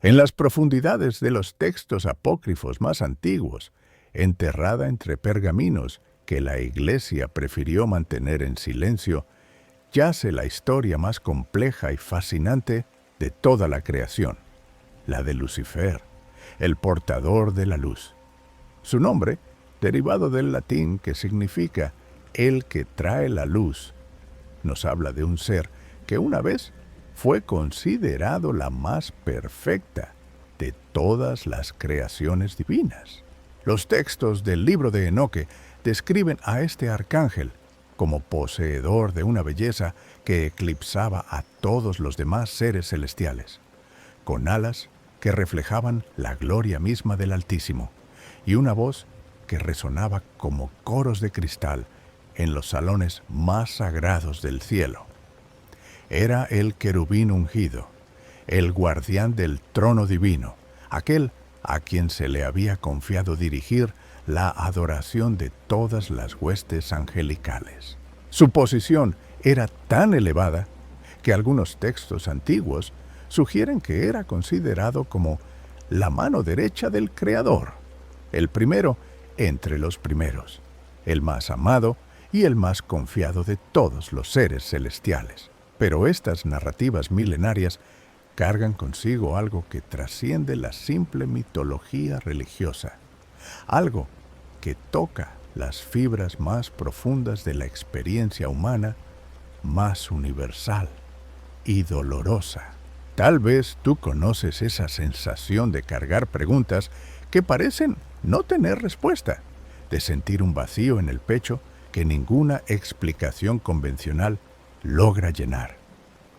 En las profundidades de los textos apócrifos más antiguos, enterrada entre pergaminos que la Iglesia prefirió mantener en silencio, yace la historia más compleja y fascinante de toda la creación, la de Lucifer, el portador de la luz. Su nombre, derivado del latín que significa el que trae la luz, nos habla de un ser que una vez fue considerado la más perfecta de todas las creaciones divinas. Los textos del libro de Enoque describen a este arcángel como poseedor de una belleza que eclipsaba a todos los demás seres celestiales, con alas que reflejaban la gloria misma del Altísimo y una voz que resonaba como coros de cristal en los salones más sagrados del cielo. Era el querubín ungido, el guardián del trono divino, aquel a quien se le había confiado dirigir la adoración de todas las huestes angelicales. Su posición era tan elevada que algunos textos antiguos sugieren que era considerado como la mano derecha del Creador, el primero entre los primeros, el más amado y el más confiado de todos los seres celestiales. Pero estas narrativas milenarias cargan consigo algo que trasciende la simple mitología religiosa, algo que toca las fibras más profundas de la experiencia humana, más universal y dolorosa. Tal vez tú conoces esa sensación de cargar preguntas que parecen no tener respuesta, de sentir un vacío en el pecho que ninguna explicación convencional logra llenar.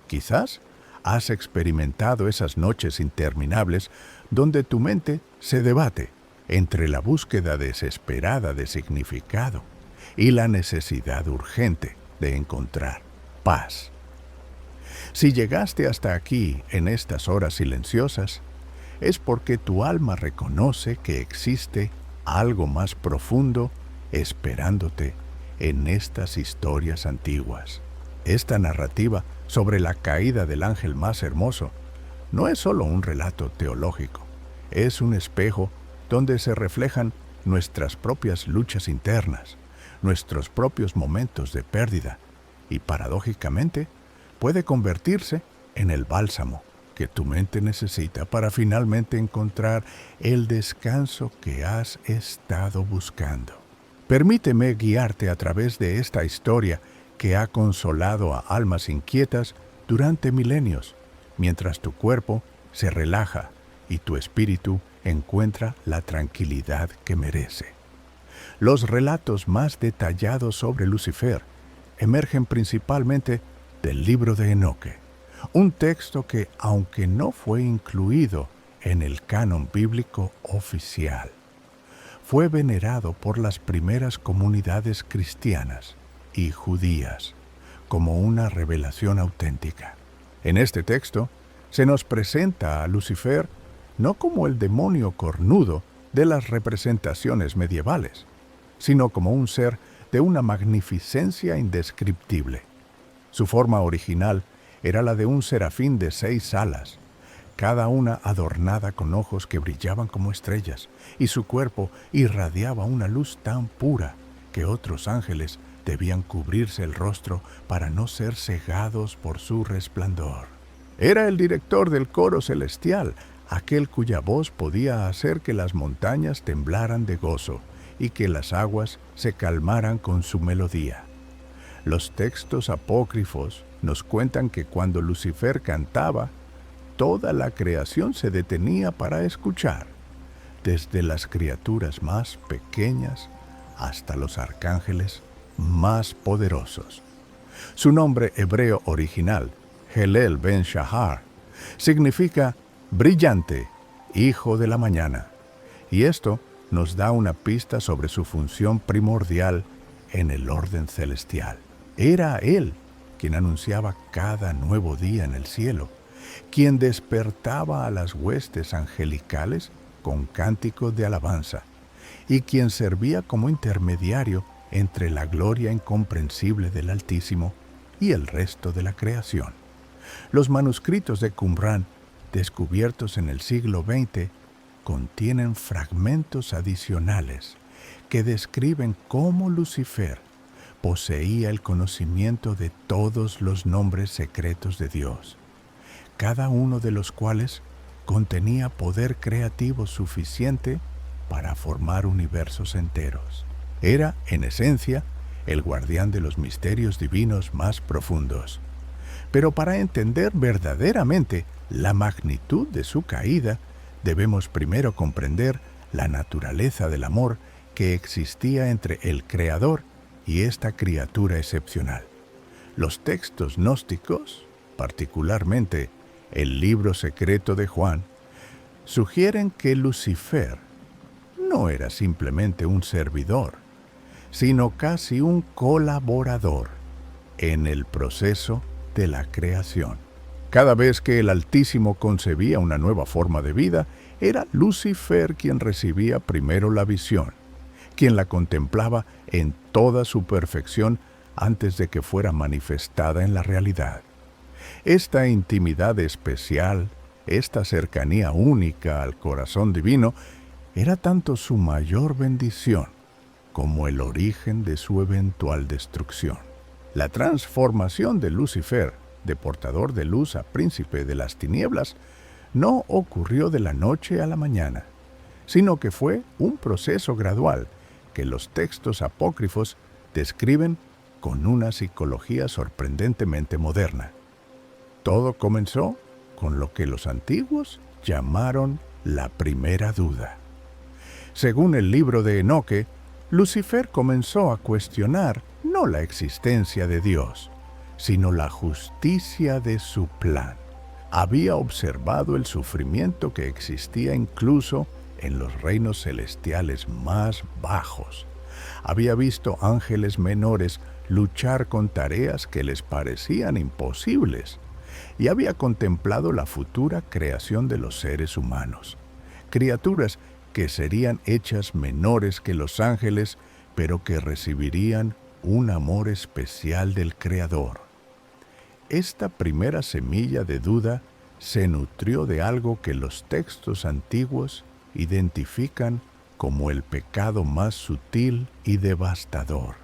Quizás has experimentado esas noches interminables donde tu mente se debate entre la búsqueda desesperada de significado y la necesidad urgente de encontrar paz. Si llegaste hasta aquí en estas horas silenciosas, es porque tu alma reconoce que existe algo más profundo esperándote en estas historias antiguas. Esta narrativa sobre la caída del ángel más hermoso no es solo un relato teológico, es un espejo donde se reflejan nuestras propias luchas internas, nuestros propios momentos de pérdida y, paradójicamente, puede convertirse en el bálsamo que tu mente necesita para finalmente encontrar el descanso que has estado buscando. Permíteme guiarte a través de esta historia que ha consolado a almas inquietas durante milenios, mientras tu cuerpo se relaja y tu espíritu encuentra la tranquilidad que merece. Los relatos más detallados sobre Lucifer emergen principalmente del libro de Enoque, un texto que, aunque no fue incluido en el canon bíblico oficial, fue venerado por las primeras comunidades cristianas y judías como una revelación auténtica. En este texto se nos presenta a Lucifer no como el demonio cornudo de las representaciones medievales, sino como un ser de una magnificencia indescriptible. Su forma original era la de un serafín de 6 alas, cada una adornada con ojos que brillaban como estrellas, y su cuerpo irradiaba una luz tan pura que otros ángeles debían cubrirse el rostro para no ser cegados por su resplandor. Era el director del coro celestial, aquel cuya voz podía hacer que las montañas temblaran de gozo y que las aguas se calmaran con su melodía. Los textos apócrifos nos cuentan que cuando Lucifer cantaba, toda la creación se detenía para escuchar, desde las criaturas más pequeñas hasta los arcángeles más poderosos. Su nombre hebreo original, Helel ben Shahar, significa brillante, hijo de la mañana, y esto nos da una pista sobre su función primordial en el orden celestial. Era él quien anunciaba cada nuevo día en el cielo, quien despertaba a las huestes angelicales con cánticos de alabanza, y quien servía como intermediario entre la gloria incomprensible del Altísimo y el resto de la creación. Los manuscritos de Qumrán descubiertos en el siglo XX, contienen fragmentos adicionales que describen cómo Lucifer poseía el conocimiento de todos los nombres secretos de Dios, cada uno de los cuales contenía poder creativo suficiente para formar universos enteros. Era, en esencia, el guardián de los misterios divinos más profundos. Pero para entender verdaderamente la magnitud de su caída, debemos primero comprender la naturaleza del amor que existía entre el Creador y esta criatura excepcional. Los textos gnósticos, particularmente el libro secreto de Juan, sugieren que Lucifer no era simplemente un servidor, sino casi un colaborador en el proceso de la creación. Cada vez que el Altísimo concebía una nueva forma de vida, era Lucifer quien recibía primero la visión, quien la contemplaba en toda su perfección antes de que fuera manifestada en la realidad. Esta intimidad especial, esta cercanía única al corazón divino, era tanto su mayor bendición como el origen de su eventual destrucción. La transformación de Lucifer, de portador de luz a príncipe de las tinieblas, no ocurrió de la noche a la mañana, sino que fue un proceso gradual que los textos apócrifos describen con una psicología sorprendentemente moderna. Todo comenzó con lo que los antiguos llamaron la primera duda. Según el libro de Enoque, Lucifer comenzó a cuestionar no la existencia de Dios, sino la justicia de su plan. Había observado el sufrimiento que existía incluso en los reinos celestiales más bajos. Había visto ángeles menores luchar con tareas que les parecían imposibles, y había contemplado la futura creación de los seres humanos, criaturas que serían hechas menores que los ángeles, pero que recibirían un amor especial del Creador. Esta primera semilla de duda se nutrió de algo que los textos antiguos identifican como el pecado más sutil y devastador: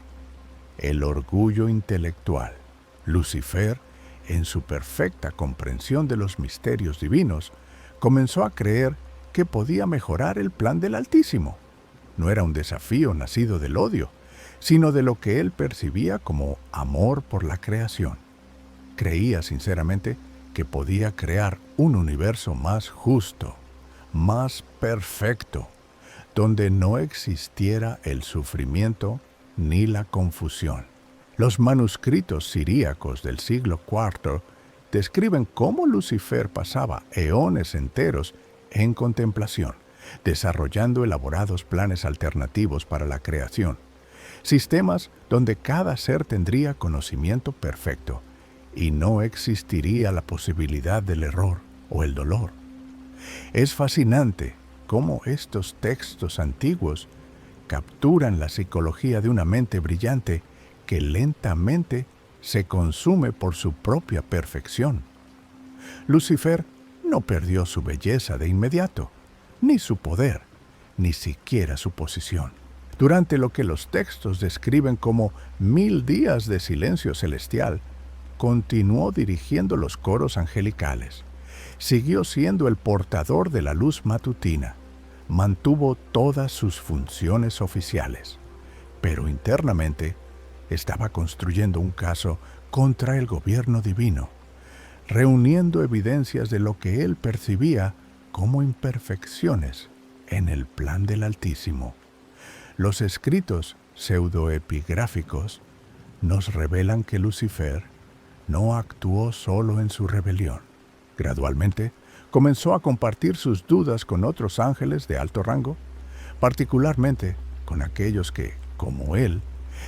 el orgullo intelectual. Lucifer, en su perfecta comprensión de los misterios divinos, comenzó a creer que podía mejorar el plan del Altísimo. No era un desafío nacido del odio, sino de lo que él percibía como amor por la creación. Creía sinceramente que podía crear un universo más justo, más perfecto, donde no existiera el sufrimiento ni la confusión. Los manuscritos siríacos del siglo IV describen cómo Lucifer pasaba eones enteros en contemplación, desarrollando elaborados planes alternativos para la creación, sistemas donde cada ser tendría conocimiento perfecto y no existiría la posibilidad del error o el dolor. Es fascinante cómo estos textos antiguos capturan la psicología de una mente brillante que lentamente se consume por su propia perfección. Lucifer no perdió su belleza de inmediato, ni su poder, ni siquiera su posición. Durante lo que los textos describen como 1000 días de silencio celestial, continuó dirigiendo los coros angelicales, siguió siendo el portador de la luz matutina, mantuvo todas sus funciones oficiales, pero internamente estaba construyendo un caso contra el gobierno divino, reuniendo evidencias de lo que él percibía como imperfecciones en el plan del Altísimo. Los escritos pseudoepigráficos nos revelan que Lucifer no actuó solo en su rebelión. Gradualmente, comenzó a compartir sus dudas con otros ángeles de alto rango, particularmente con aquellos que, como él,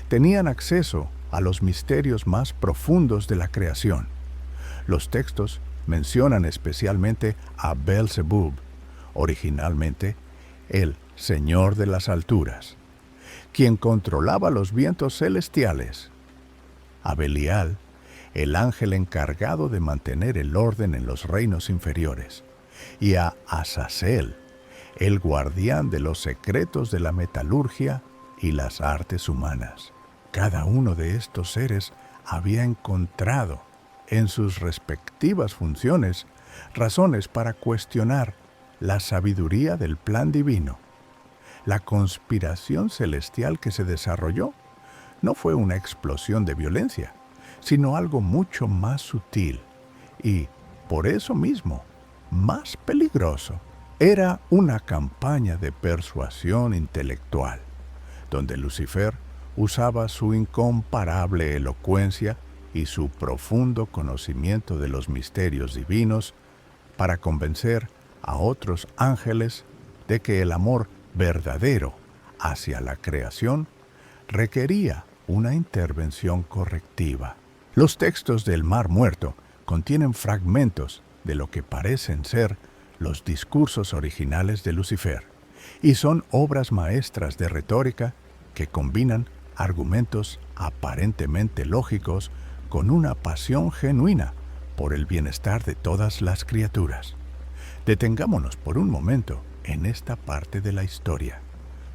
tenían acceso a los misterios más profundos de la creación. Los textos mencionan especialmente a Beelzebub, originalmente el Señor de las Alturas, quien controlaba los vientos celestiales; a Belial, el ángel encargado de mantener el orden en los reinos inferiores; y a Azazel, el guardián de los secretos de la metalurgia y las artes humanas. Cada uno de estos seres había encontrado en sus respectivas funciones razones para cuestionar la sabiduría del plan divino. La conspiración celestial que se desarrolló no fue una explosión de violencia, sino algo mucho más sutil y, por eso mismo, más peligroso. Era una campaña de persuasión intelectual, donde Lucifer usaba su incomparable elocuencia y su profundo conocimiento de los misterios divinos para convencer a otros ángeles de que el amor verdadero hacia la creación requería una intervención correctiva. Los textos del Mar Muerto contienen fragmentos de lo que parecen ser los discursos originales de Lucifer, y son obras maestras de retórica que combinan argumentos aparentemente lógicos con una pasión genuina por el bienestar de todas las criaturas. Detengámonos por un momento en esta parte de la historia,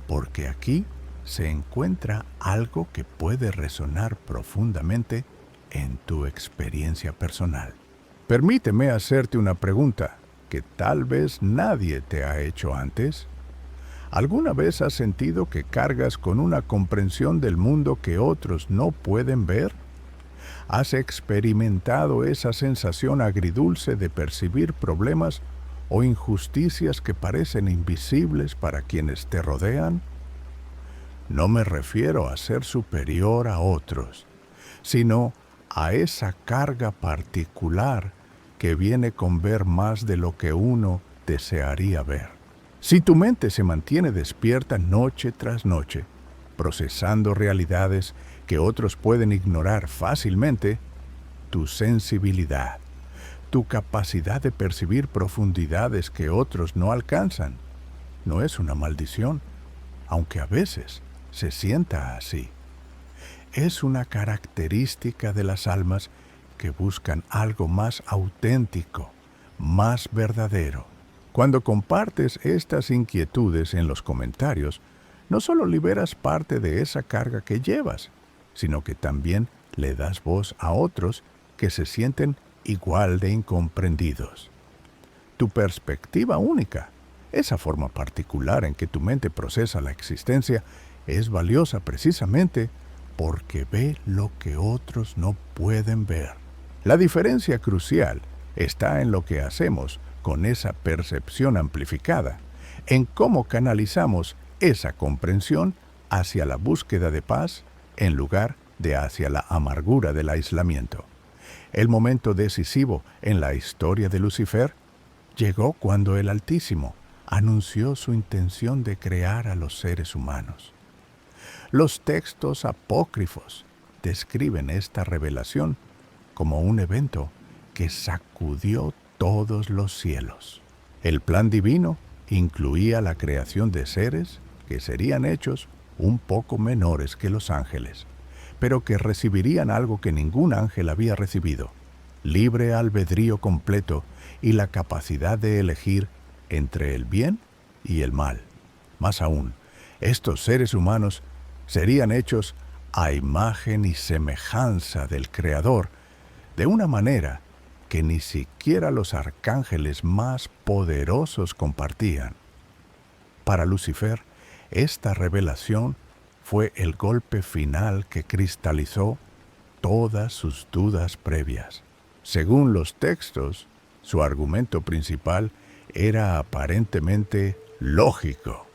porque aquí se encuentra algo que puede resonar profundamente en tu experiencia personal. Permíteme hacerte una pregunta que tal vez nadie te ha hecho antes. ¿Alguna vez has sentido que cargas con una comprensión del mundo que otros no pueden ver? ¿Has experimentado esa sensación agridulce de percibir problemas o injusticias que parecen invisibles para quienes te rodean? No me refiero a ser superior a otros, sino a esa carga particular que viene con ver más de lo que uno desearía ver. Si tu mente se mantiene despierta noche tras noche, procesando realidades que otros pueden ignorar fácilmente, tu sensibilidad, tu capacidad de percibir profundidades que otros no alcanzan, no es una maldición, aunque a veces se sienta así. Es una característica de las almas que buscan algo más auténtico, más verdadero. Cuando compartes estas inquietudes en los comentarios, no solo liberas parte de esa carga que llevas, sino que también le das voz a otros que se sienten igual de incomprendidos. Tu perspectiva única, esa forma particular en que tu mente procesa la existencia, es valiosa precisamente porque ve lo que otros no pueden ver. La diferencia crucial está en lo que hacemos con esa percepción amplificada, en cómo canalizamos esa comprensión hacia la búsqueda de paz en lugar de hacia la amargura del aislamiento. El momento decisivo en la historia de Lucifer llegó cuando el Altísimo anunció su intención de crear a los seres humanos. Los textos apócrifos describen esta revelación como un evento que sacudió todos los cielos. El plan divino incluía la creación de seres que serían hechos un poco menores que los ángeles, pero que recibirían algo que ningún ángel había recibido: libre albedrío completo y la capacidad de elegir entre el bien y el mal. Más aún, estos seres humanos serían hechos a imagen y semejanza del Creador, de una manera que ni siquiera los arcángeles más poderosos compartían. Para Lucifer, esta revelación fue el golpe final que cristalizó todas sus dudas previas. Según los textos, su argumento principal era aparentemente lógico.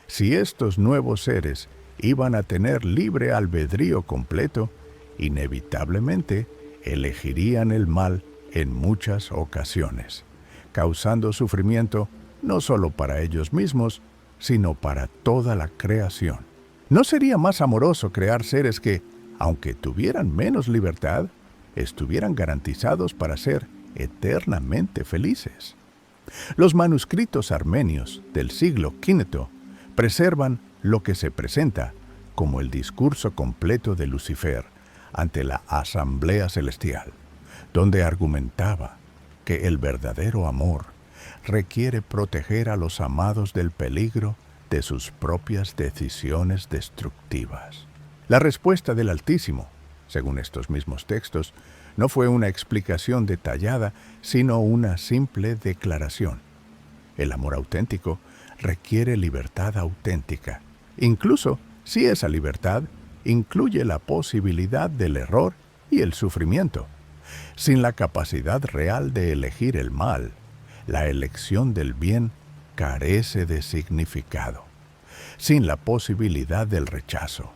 Si estos nuevos seres iban a tener libre albedrío completo, inevitablemente elegirían el mal en muchas ocasiones, causando sufrimiento no solo para ellos mismos, sino para toda la creación. ¿No sería más amoroso crear seres que, aunque tuvieran menos libertad, estuvieran garantizados para ser eternamente felices? Los manuscritos armenios del siglo V preservan lo que se presenta como el discurso completo de Lucifer ante la Asamblea Celestial, donde argumentaba que el verdadero amor requiere proteger a los amados del peligro de sus propias decisiones destructivas. La respuesta del Altísimo, según estos mismos textos, no fue una explicación detallada, sino una simple declaración. El amor auténtico requiere libertad auténtica, incluso si esa libertad incluye la posibilidad del error y el sufrimiento. Sin la capacidad real de elegir el mal, la elección del bien carece de significado. Sin la posibilidad del rechazo,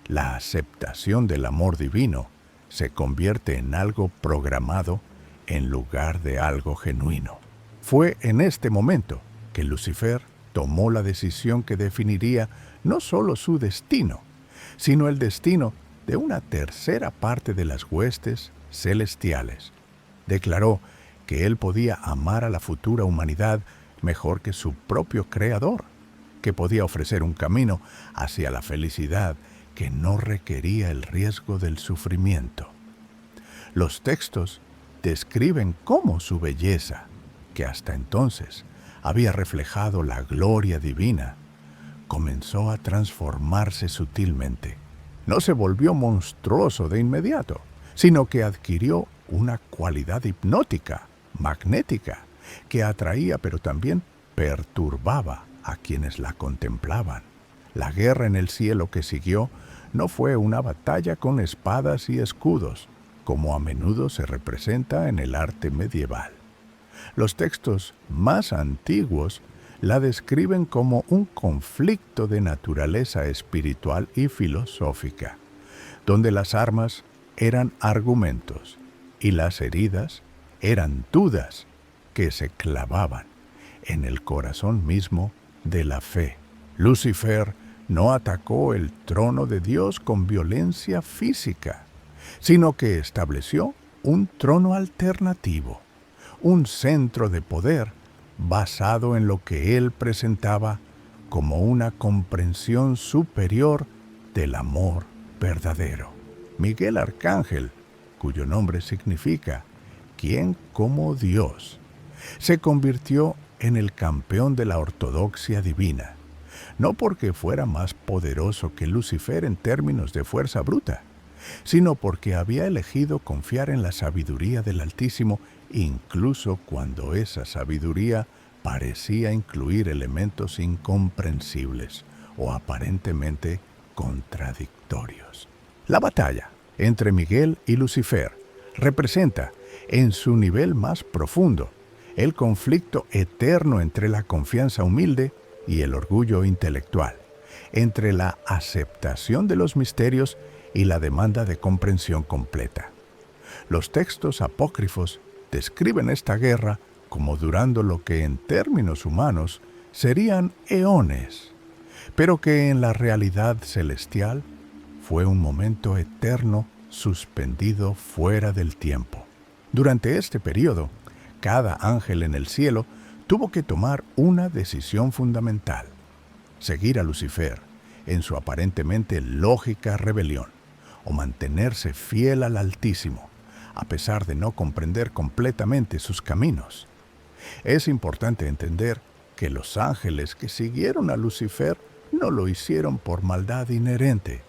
la aceptación del amor divino se convierte en algo programado en lugar de algo genuino. Fue en este momento que Lucifer tomó la decisión que definiría no solo su destino, sino el destino de una tercera parte de las huestes celestiales. Declaró que él podía amar a la futura humanidad mejor que su propio Creador, que podía ofrecer un camino hacia la felicidad que no requería el riesgo del sufrimiento. Los textos describen cómo su belleza, que hasta entonces había reflejado la gloria divina, comenzó a transformarse sutilmente. No se volvió monstruoso de inmediato, sino que adquirió una cualidad hipnótica, magnética, que atraía pero también perturbaba a quienes la contemplaban. La guerra en el cielo que siguió no fue una batalla con espadas y escudos, como a menudo se representa en el arte medieval. Los textos más antiguos la describen como un conflicto de naturaleza espiritual y filosófica, donde las armas eran argumentos y las heridas eran dudas que se clavaban en el corazón mismo de la fe. Lucifer no atacó el trono de Dios con violencia física, sino que estableció un trono alternativo, un centro de poder basado en lo que él presentaba como una comprensión superior del amor verdadero. Miguel Arcángel, cuyo nombre significa «¿Quién como Dios?», se convirtió en el campeón de la ortodoxia divina, no porque fuera más poderoso que Lucifer en términos de fuerza bruta, sino porque había elegido confiar en la sabiduría del Altísimo, incluso cuando esa sabiduría parecía incluir elementos incomprensibles o aparentemente contradictorios. La batalla entre Miguel y Lucifer representa, en su nivel más profundo, el conflicto eterno entre la confianza humilde y el orgullo intelectual, entre la aceptación de los misterios y la demanda de comprensión completa. Los textos apócrifos describen esta guerra como durando lo que en términos humanos serían eones, pero que en la realidad celestial fue un momento eterno suspendido fuera del tiempo. Durante este periodo, cada ángel en el cielo tuvo que tomar una decisión fundamental: seguir a Lucifer en su aparentemente lógica rebelión, o mantenerse fiel al Altísimo, a pesar de no comprender completamente sus caminos. Es importante entender que los ángeles que siguieron a Lucifer no lo hicieron por maldad inherente,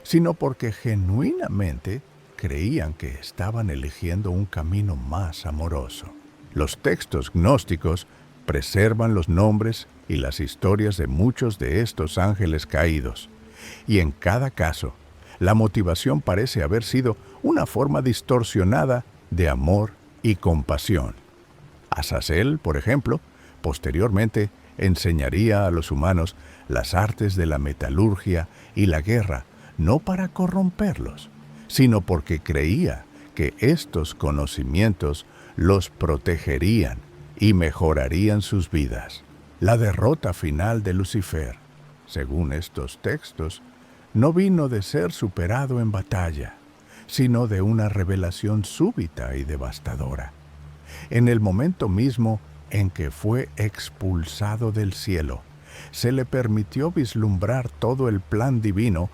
sino porque genuinamente creían que estaban eligiendo un camino más amoroso. Los textos gnósticos preservan los nombres y las historias de muchos de estos ángeles caídos, y en cada caso, la motivación parece haber sido una forma distorsionada de amor y compasión. Azazel, por ejemplo, posteriormente enseñaría a los humanos las artes de la metalurgia y la guerra, no para corromperlos, sino porque creía que estos conocimientos los protegerían y mejorarían sus vidas. La derrota final de Lucifer, según estos textos, no vino de ser superado en batalla, sino de una revelación súbita y devastadora. En el momento mismo en que fue expulsado del cielo, se le permitió vislumbrar todo el plan divino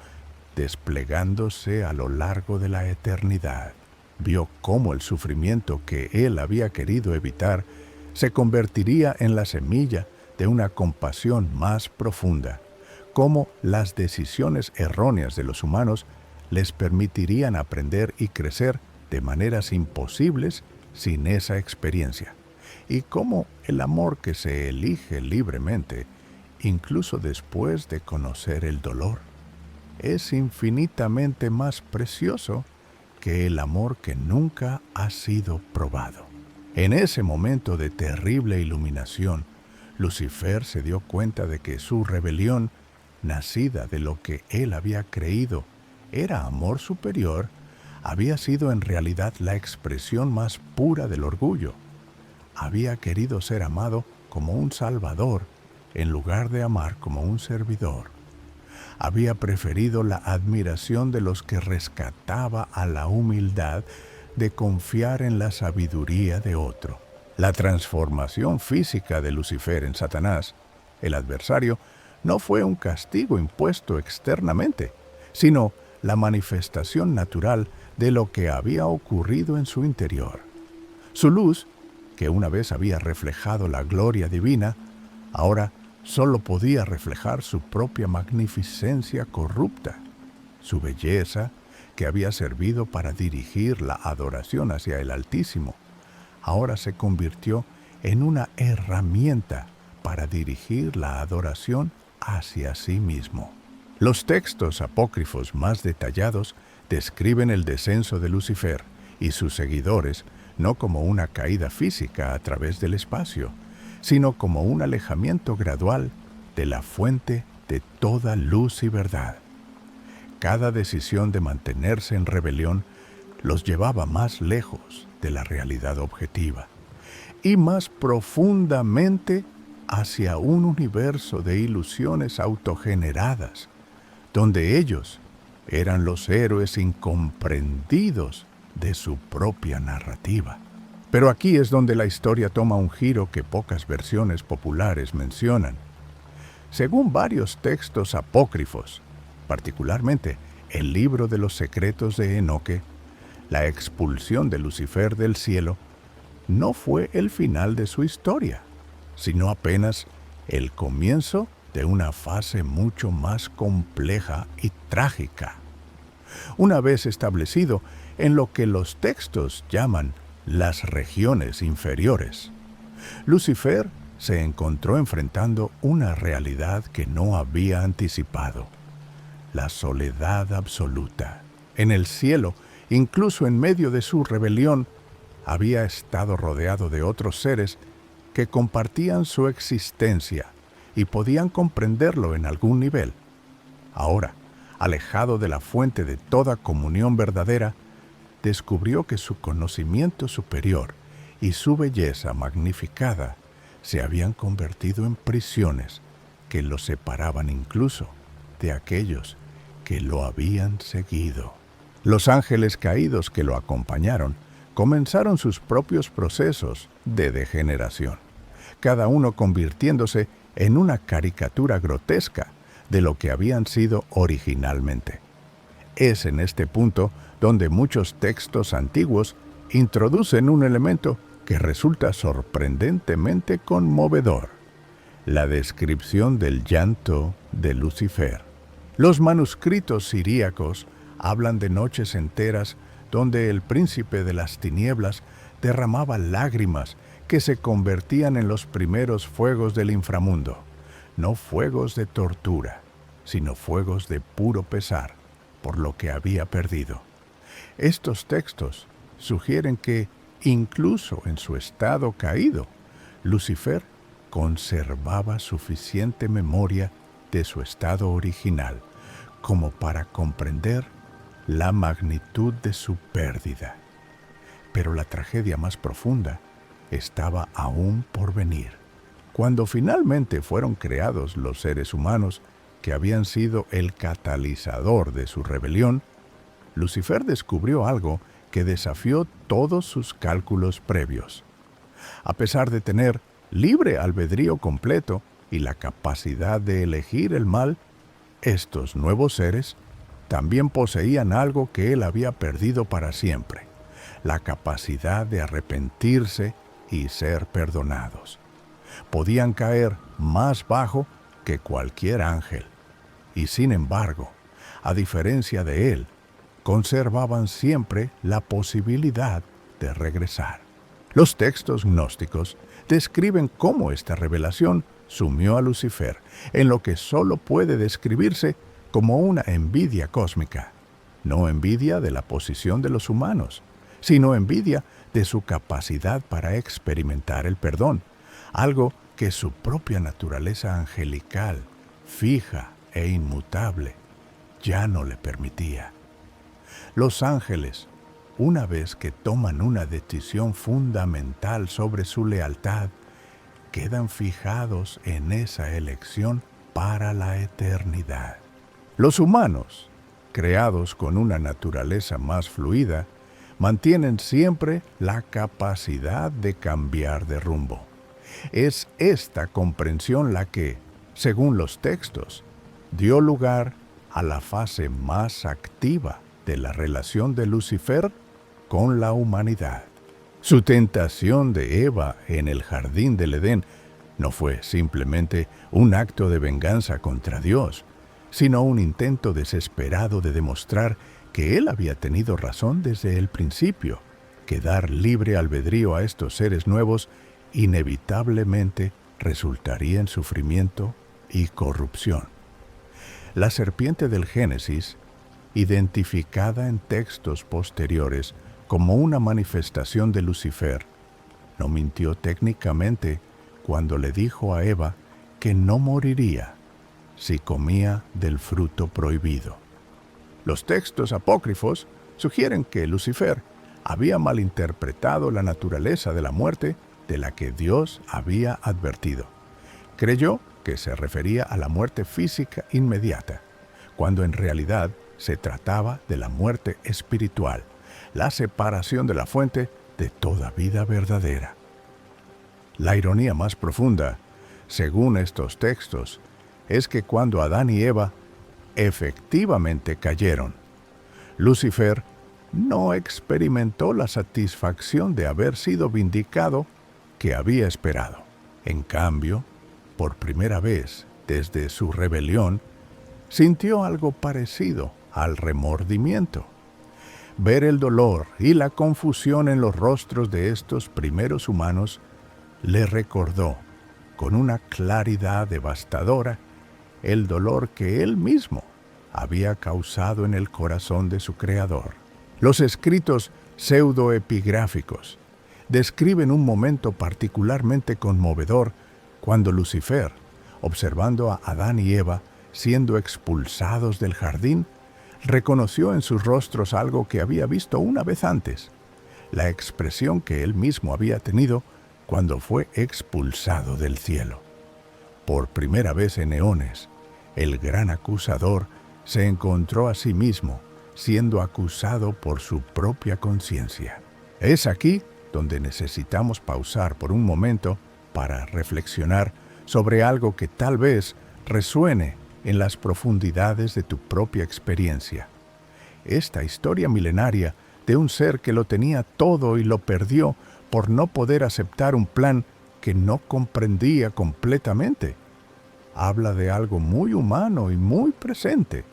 desplegándose a lo largo de la eternidad. Vio cómo el sufrimiento que él había querido evitar se convertiría en la semilla de una compasión más profunda, cómo las decisiones erróneas de los humanos les permitirían aprender y crecer de maneras imposibles sin esa experiencia, y cómo el amor que se elige libremente, incluso después de conocer el dolor, es infinitamente más precioso que el amor que nunca ha sido probado. En ese momento de terrible iluminación, Lucifer se dio cuenta de que su rebelión, nacida de lo que él había creído era amor superior, había sido en realidad la expresión más pura del orgullo. Había querido ser amado como un salvador en lugar de amar como un servidor. Había preferido la admiración de los que rescataba a la humildad de confiar en la sabiduría de otro. La transformación física de Lucifer en Satanás, el adversario, no fue un castigo impuesto externamente, sino la manifestación natural de lo que había ocurrido en su interior. Su luz, que una vez había reflejado la gloria divina, ahora solo podía reflejar su propia magnificencia corrupta. Su belleza, que había servido para dirigir la adoración hacia el Altísimo, ahora se convirtió en una herramienta para dirigir la adoración hacia sí mismo. Los textos apócrifos más detallados describen el descenso de Lucifer y sus seguidores no como una caída física a través del espacio, sino como un alejamiento gradual de la fuente de toda luz y verdad. Cada decisión de mantenerse en rebelión los llevaba más lejos de la realidad objetiva y más profundamente hacia un universo de ilusiones autogeneradas, donde ellos eran los héroes incomprendidos de su propia narrativa. Pero aquí es donde la historia toma un giro que pocas versiones populares mencionan. Según varios textos apócrifos, particularmente el libro de los secretos de Enoque, la expulsión de Lucifer del cielo no fue el final de su historia, sino apenas el comienzo de una fase mucho más compleja y trágica. Una vez establecido en lo que los textos llaman las regiones inferiores, Lucifer se encontró enfrentando una realidad que no había anticipado: la soledad absoluta. En el cielo, incluso en medio de su rebelión, había estado rodeado de otros seres que compartían su existencia y podían comprenderlo en algún nivel. Ahora, alejado de la fuente de toda comunión verdadera, descubrió que su conocimiento superior y su belleza magnificada se habían convertido en prisiones que lo separaban incluso de aquellos que lo habían seguido. Los ángeles caídos que lo acompañaron comenzaron sus propios procesos de degeneración, cada uno convirtiéndose en una caricatura grotesca de lo que habían sido originalmente. Es en este punto donde muchos textos antiguos introducen un elemento que resulta sorprendentemente conmovedor: la descripción del llanto de Lucifer. Los manuscritos siríacos hablan de noches enteras donde el príncipe de las tinieblas derramaba lágrimas que se convertían en los primeros fuegos del inframundo, no fuegos de tortura, sino fuegos de puro pesar por lo que había perdido. Estos textos sugieren que, incluso en su estado caído, Lucifer conservaba suficiente memoria de su estado original como para comprender la magnitud de su pérdida. Pero la tragedia más profunda estaba aún por venir. Cuando finalmente fueron creados los seres humanos que habían sido el catalizador de su rebelión, Lucifer descubrió algo que desafió todos sus cálculos previos. A pesar de tener libre albedrío completo y la capacidad de elegir el mal, estos nuevos seres también poseían algo que él había perdido para siempre: la capacidad de arrepentirse y ser perdonados. Podían caer más bajo que cualquier ángel, y sin embargo, a diferencia de él, conservaban siempre la posibilidad de regresar. Los textos gnósticos describen cómo esta revelación sumió a Lucifer en lo que solo puede describirse como una envidia cósmica. No envidia de la posición de los humanos, sino envidia de su capacidad para experimentar el perdón, algo que su propia naturaleza angelical, fija e inmutable, ya no le permitía. Los ángeles, una vez que toman una decisión fundamental sobre su lealtad, quedan fijados en esa elección para la eternidad. Los humanos, creados con una naturaleza más fluida, mantienen siempre la capacidad de cambiar de rumbo. Es esta comprensión la que, según los textos, dio lugar a la fase más activa de la relación de Lucifer con la humanidad. Su tentación de Eva en el jardín del Edén no fue simplemente un acto de venganza contra Dios, sino un intento desesperado de demostrar que él había tenido razón desde el principio, que dar libre albedrío a estos seres nuevos inevitablemente resultaría en sufrimiento y corrupción. La serpiente del Génesis, identificada en textos posteriores como una manifestación de Lucifer, no mintió técnicamente cuando le dijo a Eva que no moriría si comía del fruto prohibido. Los textos apócrifos sugieren que Lucifer había malinterpretado la naturaleza de la muerte de la que Dios había advertido. Creyó que se refería a la muerte física inmediata, cuando en realidad se trataba de la muerte espiritual, la separación de la fuente de toda vida verdadera. La ironía más profunda, según estos textos, es que cuando Adán y Eva efectivamente cayeron, Lucifer no experimentó la satisfacción de haber sido vindicado que había esperado. En cambio, por primera vez desde su rebelión, sintió algo parecido al remordimiento. Ver el dolor y la confusión en los rostros de estos primeros humanos le recordó, con una claridad devastadora, el dolor que él mismo había causado en el corazón de su Creador. Los escritos pseudoepigráficos describen un momento particularmente conmovedor cuando Lucifer, observando a Adán y Eva siendo expulsados del jardín, reconoció en sus rostros algo que había visto una vez antes, la expresión que él mismo había tenido cuando fue expulsado del cielo. Por primera vez en eones, el gran acusador se encontró a sí mismo siendo acusado por su propia conciencia. Es aquí donde necesitamos pausar por un momento para reflexionar sobre algo que tal vez resuene en las profundidades de tu propia experiencia. Esta historia milenaria de un ser que lo tenía todo y lo perdió por no poder aceptar un plan que no comprendía completamente, habla de algo muy humano y muy presente.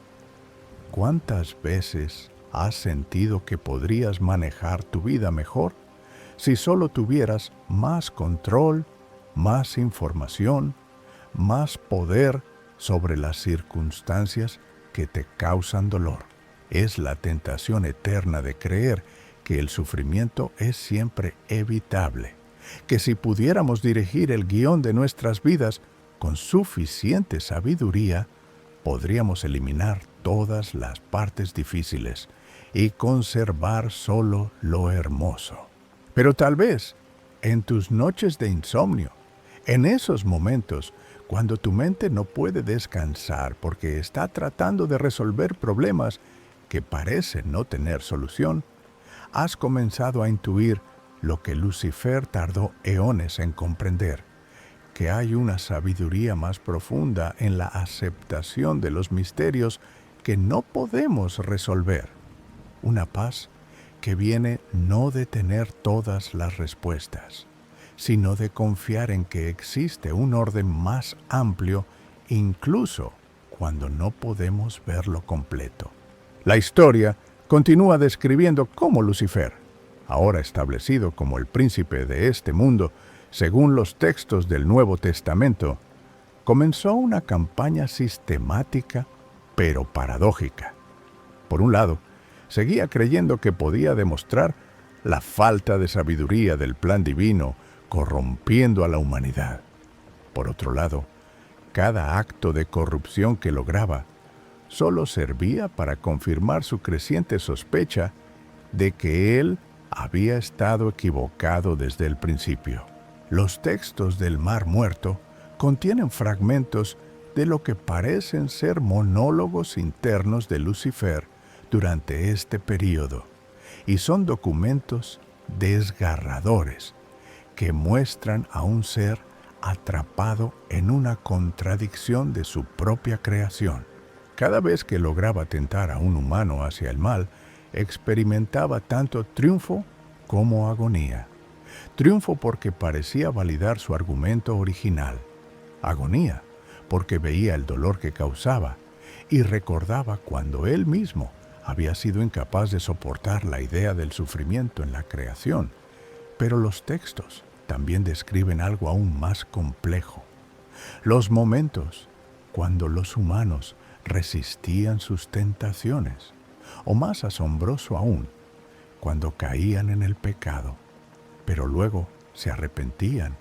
¿Cuántas veces has sentido que podrías manejar tu vida mejor si solo tuvieras más control, más información, más poder sobre las circunstancias que te causan dolor? Es la tentación eterna de creer que el sufrimiento es siempre evitable, que si pudiéramos dirigir el guión de nuestras vidas con suficiente sabiduría, podríamos eliminar todas las partes difíciles y conservar solo lo hermoso. Pero tal vez, en tus noches de insomnio, en esos momentos cuando tu mente no puede descansar porque está tratando de resolver problemas que parecen no tener solución, has comenzado a intuir lo que Lucifer tardó eones en comprender, que hay una sabiduría más profunda en la aceptación de los misterios que no podemos resolver, una paz que viene no de tener todas las respuestas, sino de confiar en que existe un orden más amplio, incluso cuando no podemos verlo completo. La historia continúa describiendo cómo Lucifer, ahora establecido como el príncipe de este mundo, según los textos del Nuevo Testamento, comenzó una campaña sistemática, pero paradójica. Por un lado, seguía creyendo que podía demostrar la falta de sabiduría del plan divino, corrompiendo a la humanidad. Por otro lado, cada acto de corrupción que lograba solo servía para confirmar su creciente sospecha de que él había estado equivocado desde el principio. Los textos del Mar Muerto contienen fragmentos de lo que parecen ser monólogos internos de Lucifer durante este período, y son documentos desgarradores que muestran a un ser atrapado en una contradicción de su propia creación. Cada vez que lograba tentar a un humano hacia el mal, experimentaba tanto triunfo como agonía. Triunfo porque parecía validar su argumento original. Agonía porque veía el dolor que causaba y recordaba cuando él mismo había sido incapaz de soportar la idea del sufrimiento en la creación. Pero los textos también describen algo aún más complejo. Los momentos cuando los humanos resistían sus tentaciones, o más asombroso aún, cuando caían en el pecado, pero luego se arrepentían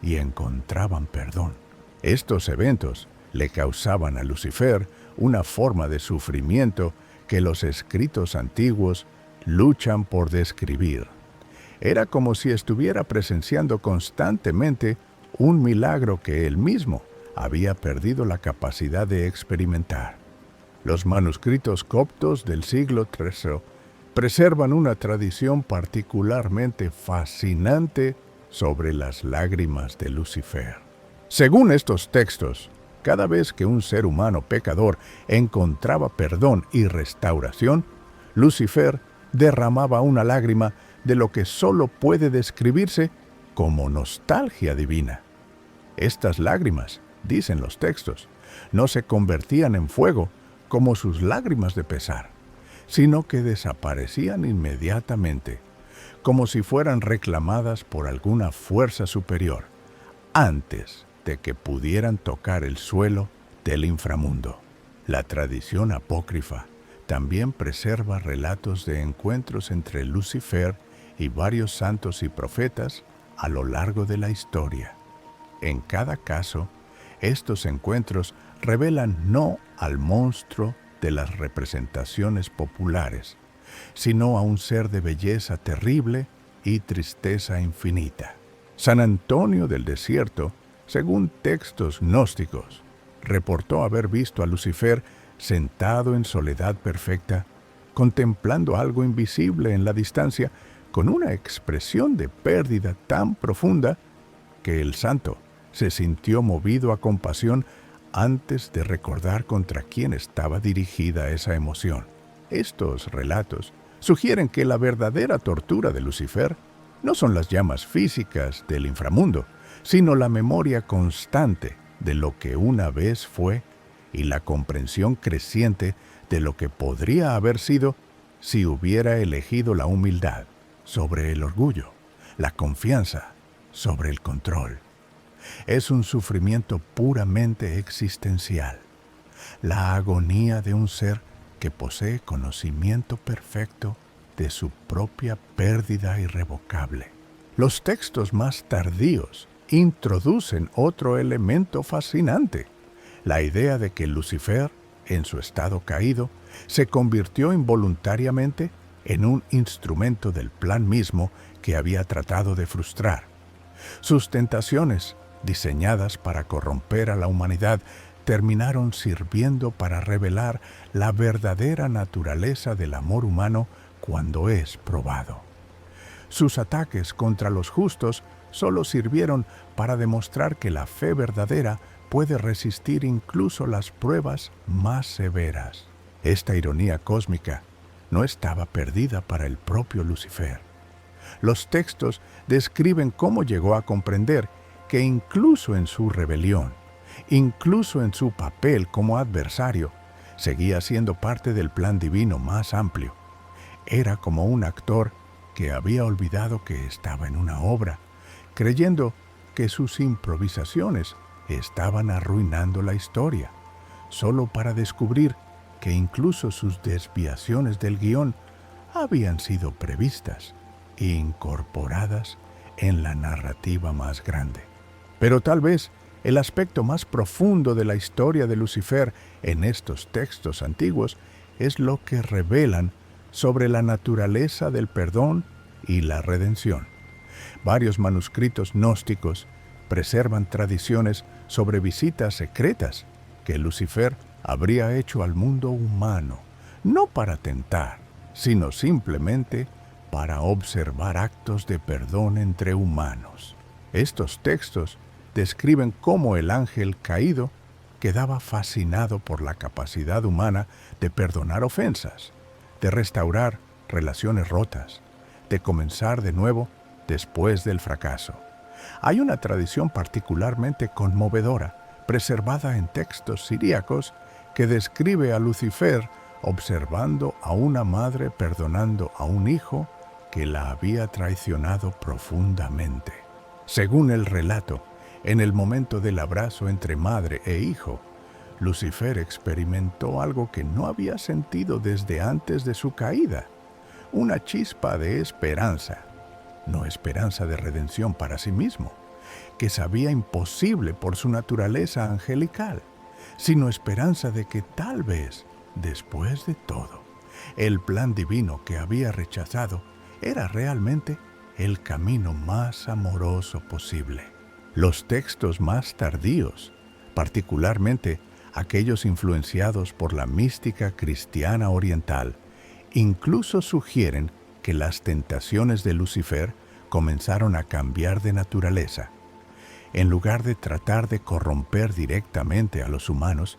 y encontraban perdón. Estos eventos le causaban a Lucifer una forma de sufrimiento que los escritos antiguos luchan por describir. Era como si estuviera presenciando constantemente un milagro que él mismo había perdido la capacidad de experimentar. Los manuscritos coptos del siglo III preservan una tradición particularmente fascinante sobre las lágrimas de Lucifer. Según estos textos, cada vez que un ser humano pecador encontraba perdón y restauración, Lucifer derramaba una lágrima de lo que solo puede describirse como nostalgia divina. Estas lágrimas, dicen los textos, no se convertían en fuego como sus lágrimas de pesar, sino que desaparecían inmediatamente, como si fueran reclamadas por alguna fuerza superior, antes de que pudieran tocar el suelo del inframundo. La tradición apócrifa también preserva relatos de encuentros entre Lucifer y varios santos y profetas a lo largo de la historia. En cada caso, estos encuentros revelan no al monstruo de las representaciones populares, sino a un ser de belleza terrible y tristeza infinita. San Antonio del Desierto, según textos gnósticos, reportó haber visto a Lucifer sentado en soledad perfecta, contemplando algo invisible en la distancia, con una expresión de pérdida tan profunda que el santo se sintió movido a compasión antes de recordar contra quién estaba dirigida esa emoción. Estos relatos sugieren que la verdadera tortura de Lucifer no son las llamas físicas del inframundo, sino la memoria constante de lo que una vez fue y la comprensión creciente de lo que podría haber sido si hubiera elegido la humildad sobre el orgullo, la confianza sobre el control. Es un sufrimiento puramente existencial, la agonía de un ser que posee conocimiento perfecto de su propia pérdida irrevocable. Los textos más tardíos introducen otro elemento fascinante, la idea de que Lucifer, en su estado caído, se convirtió involuntariamente en un instrumento del plan mismo que había tratado de frustrar. Sus tentaciones, diseñadas para corromper a la humanidad, terminaron sirviendo para revelar la verdadera naturaleza del amor humano cuando es probado. Sus ataques contra los justos solo sirvieron para demostrar que la fe verdadera puede resistir incluso las pruebas más severas. Esta ironía cósmica no estaba perdida para el propio Lucifer. Los textos describen cómo llegó a comprender que incluso en su rebelión, incluso en su papel como adversario, seguía siendo parte del plan divino más amplio. Era como un actor que había olvidado que estaba en una obra, creyendo que sus improvisaciones estaban arruinando la historia, solo para descubrir que incluso sus desviaciones del guión habían sido previstas e incorporadas en la narrativa más grande. Pero tal vez el aspecto más profundo de la historia de Lucifer en estos textos antiguos es lo que revelan sobre la naturaleza del perdón y la redención. Varios manuscritos gnósticos preservan tradiciones sobre visitas secretas que Lucifer habría hecho al mundo humano, no para tentar, sino simplemente para observar actos de perdón entre humanos. Estos textos describen cómo el ángel caído quedaba fascinado por la capacidad humana de perdonar ofensas, de restaurar relaciones rotas, de comenzar de nuevo después del fracaso. Hay una tradición particularmente conmovedora, preservada en textos siríacos, que describe a Lucifer observando a una madre perdonando a un hijo que la había traicionado profundamente. Según el relato, en el momento del abrazo entre madre e hijo, Lucifer experimentó algo que no había sentido desde antes de su caída, una chispa de esperanza, no esperanza de redención para sí mismo, que sabía imposible por su naturaleza angelical, sino esperanza de que tal vez, después de todo, el plan divino que había rechazado era realmente el camino más amoroso posible. Los textos más tardíos, particularmente aquellos influenciados por la mística cristiana oriental, incluso sugieren que las tentaciones de Lucifer comenzaron a cambiar de naturaleza. En lugar de tratar de corromper directamente a los humanos,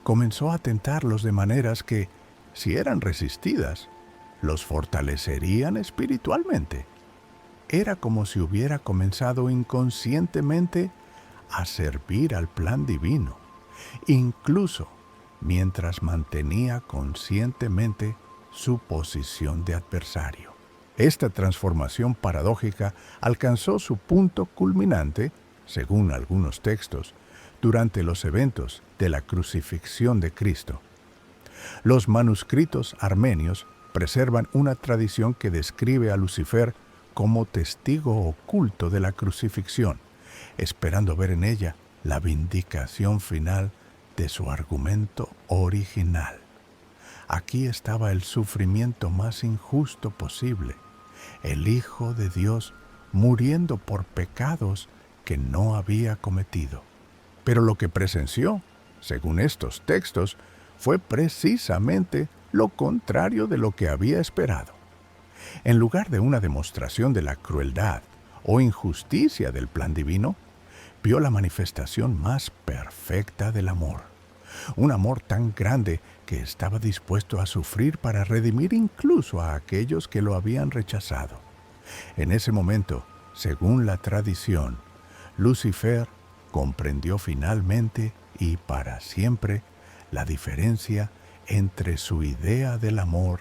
comenzó a tentarlos de maneras que, si eran resistidas, los fortalecerían espiritualmente. Era como si hubiera comenzado inconscientemente a servir al plan divino, incluso mientras mantenía conscientemente su posición de adversario. Esta transformación paradójica alcanzó su punto culminante, según algunos textos, durante los eventos de la crucifixión de Cristo. Los manuscritos armenios preservan una tradición que describe a Lucifer como testigo oculto de la crucifixión, esperando ver en ella la vindicación final de su argumento original. Aquí estaba el sufrimiento más injusto posible, el Hijo de Dios muriendo por pecados que no había cometido. Pero lo que presenció, según estos textos, fue precisamente lo contrario de lo que había esperado. En lugar de una demostración de la crueldad o injusticia del plan divino, vio la manifestación más perfecta del amor. Un amor tan grande que estaba dispuesto a sufrir para redimir incluso a aquellos que lo habían rechazado. En ese momento, según la tradición, Lucifer comprendió finalmente y para siempre la diferencia entre su idea del amor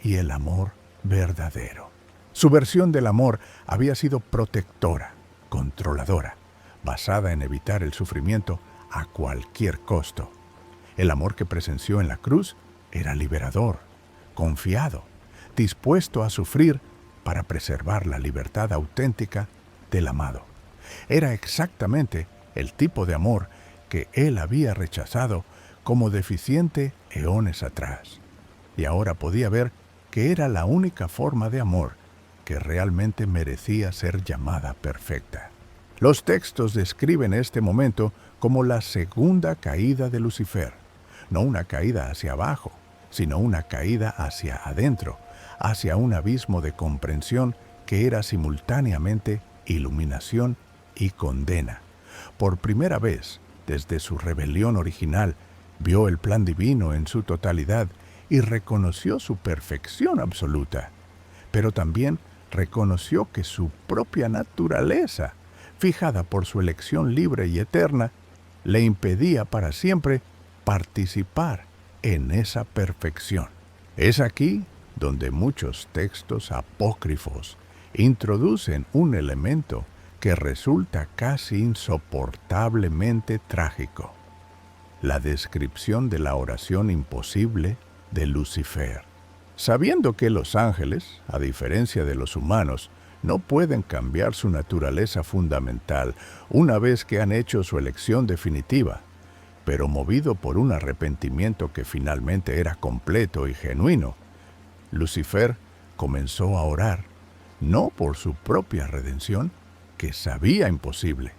y el amor verdadero. Su versión del amor había sido protectora, controladora, basada en evitar el sufrimiento a cualquier costo. El amor que presenció en la cruz era liberador, confiado, dispuesto a sufrir para preservar la libertad auténtica del amado. Era exactamente el tipo de amor que él había rechazado como deficiente eones atrás. Y ahora podía ver que era la única forma de amor que realmente merecía ser llamada perfecta. Los textos describen este momento como la segunda caída de Lucifer, no una caída hacia abajo, sino una caída hacia adentro, hacia un abismo de comprensión que era simultáneamente iluminación y condena. Por primera vez, desde su rebelión original, vio el plan divino en su totalidad y reconoció su perfección absoluta. Pero también reconoció que su propia naturaleza, fijada por su elección libre y eterna, le impedía para siempre participar en esa perfección. Es aquí donde muchos textos apócrifos introducen un elemento que resulta casi insoportablemente trágico: la descripción de la oración imposible de Lucifer. Sabiendo que los ángeles, a diferencia de los humanos, no pueden cambiar su naturaleza fundamental una vez que han hecho su elección definitiva, pero movido por un arrepentimiento que finalmente era completo y genuino, Lucifer comenzó a orar, no por su propia redención, que sabía imposible,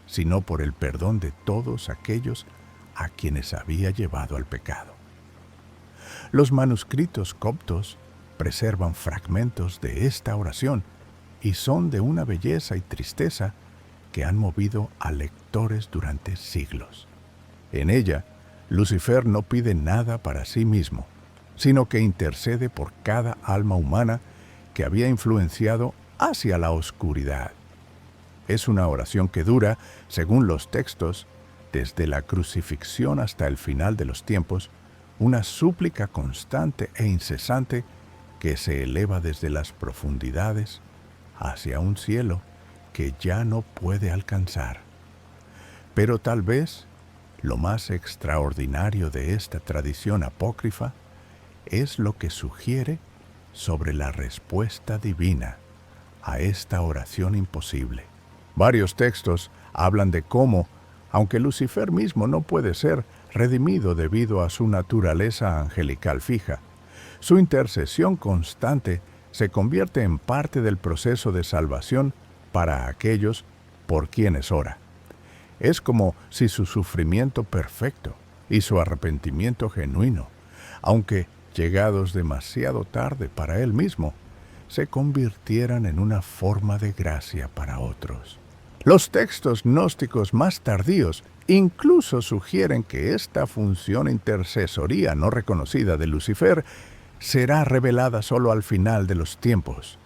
sino por el perdón de todos aquellos a quienes había llevado al pecado. Los manuscritos coptos preservan fragmentos de esta oración y son de una belleza y tristeza que han movido a lectores durante siglos. En ella, Lucifer no pide nada para sí mismo, sino que intercede por cada alma humana que había influenciado hacia la oscuridad. Es una oración que dura, según los textos, desde la crucifixión hasta el final de los tiempos, una súplica constante e incesante que se eleva desde las profundidades hacia un cielo que ya no puede alcanzar. Pero tal vez lo más extraordinario de esta tradición apócrifa es lo que sugiere sobre la respuesta divina a esta oración imposible. Varios textos hablan de cómo, aunque Lucifer mismo no puede ser redimido debido a su naturaleza angelical fija, su intercesión constante se convierte en parte del proceso de salvación para aquellos por quienes ora. Es como si su sufrimiento perfecto y su arrepentimiento genuino, aunque llegados demasiado tarde para él mismo, se convirtieran en una forma de gracia para otros. Los textos gnósticos más tardíos incluso sugieren que esta función intercesoría no reconocida de Lucifer será revelada solo al final de los tiempos,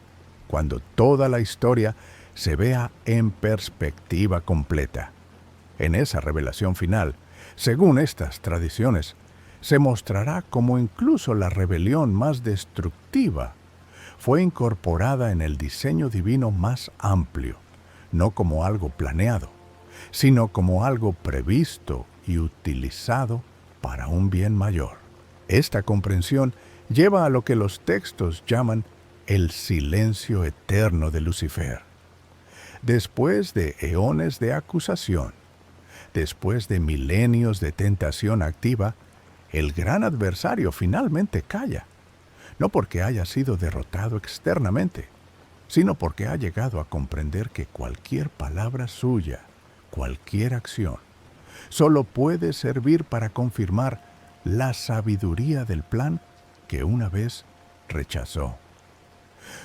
cuando toda la historia se vea en perspectiva completa. En esa revelación final, según estas tradiciones, se mostrará cómo incluso la rebelión más destructiva fue incorporada en el diseño divino más amplio, no como algo planeado, sino como algo previsto y utilizado para un bien mayor. Esta comprensión lleva a lo que los textos llaman el silencio eterno de Lucifer. Después de eones de acusación, después de milenios de tentación activa, el gran adversario finalmente calla, no porque haya sido derrotado externamente, sino porque ha llegado a comprender que cualquier palabra suya, cualquier acción, solo puede servir para confirmar la sabiduría del plan que una vez rechazó.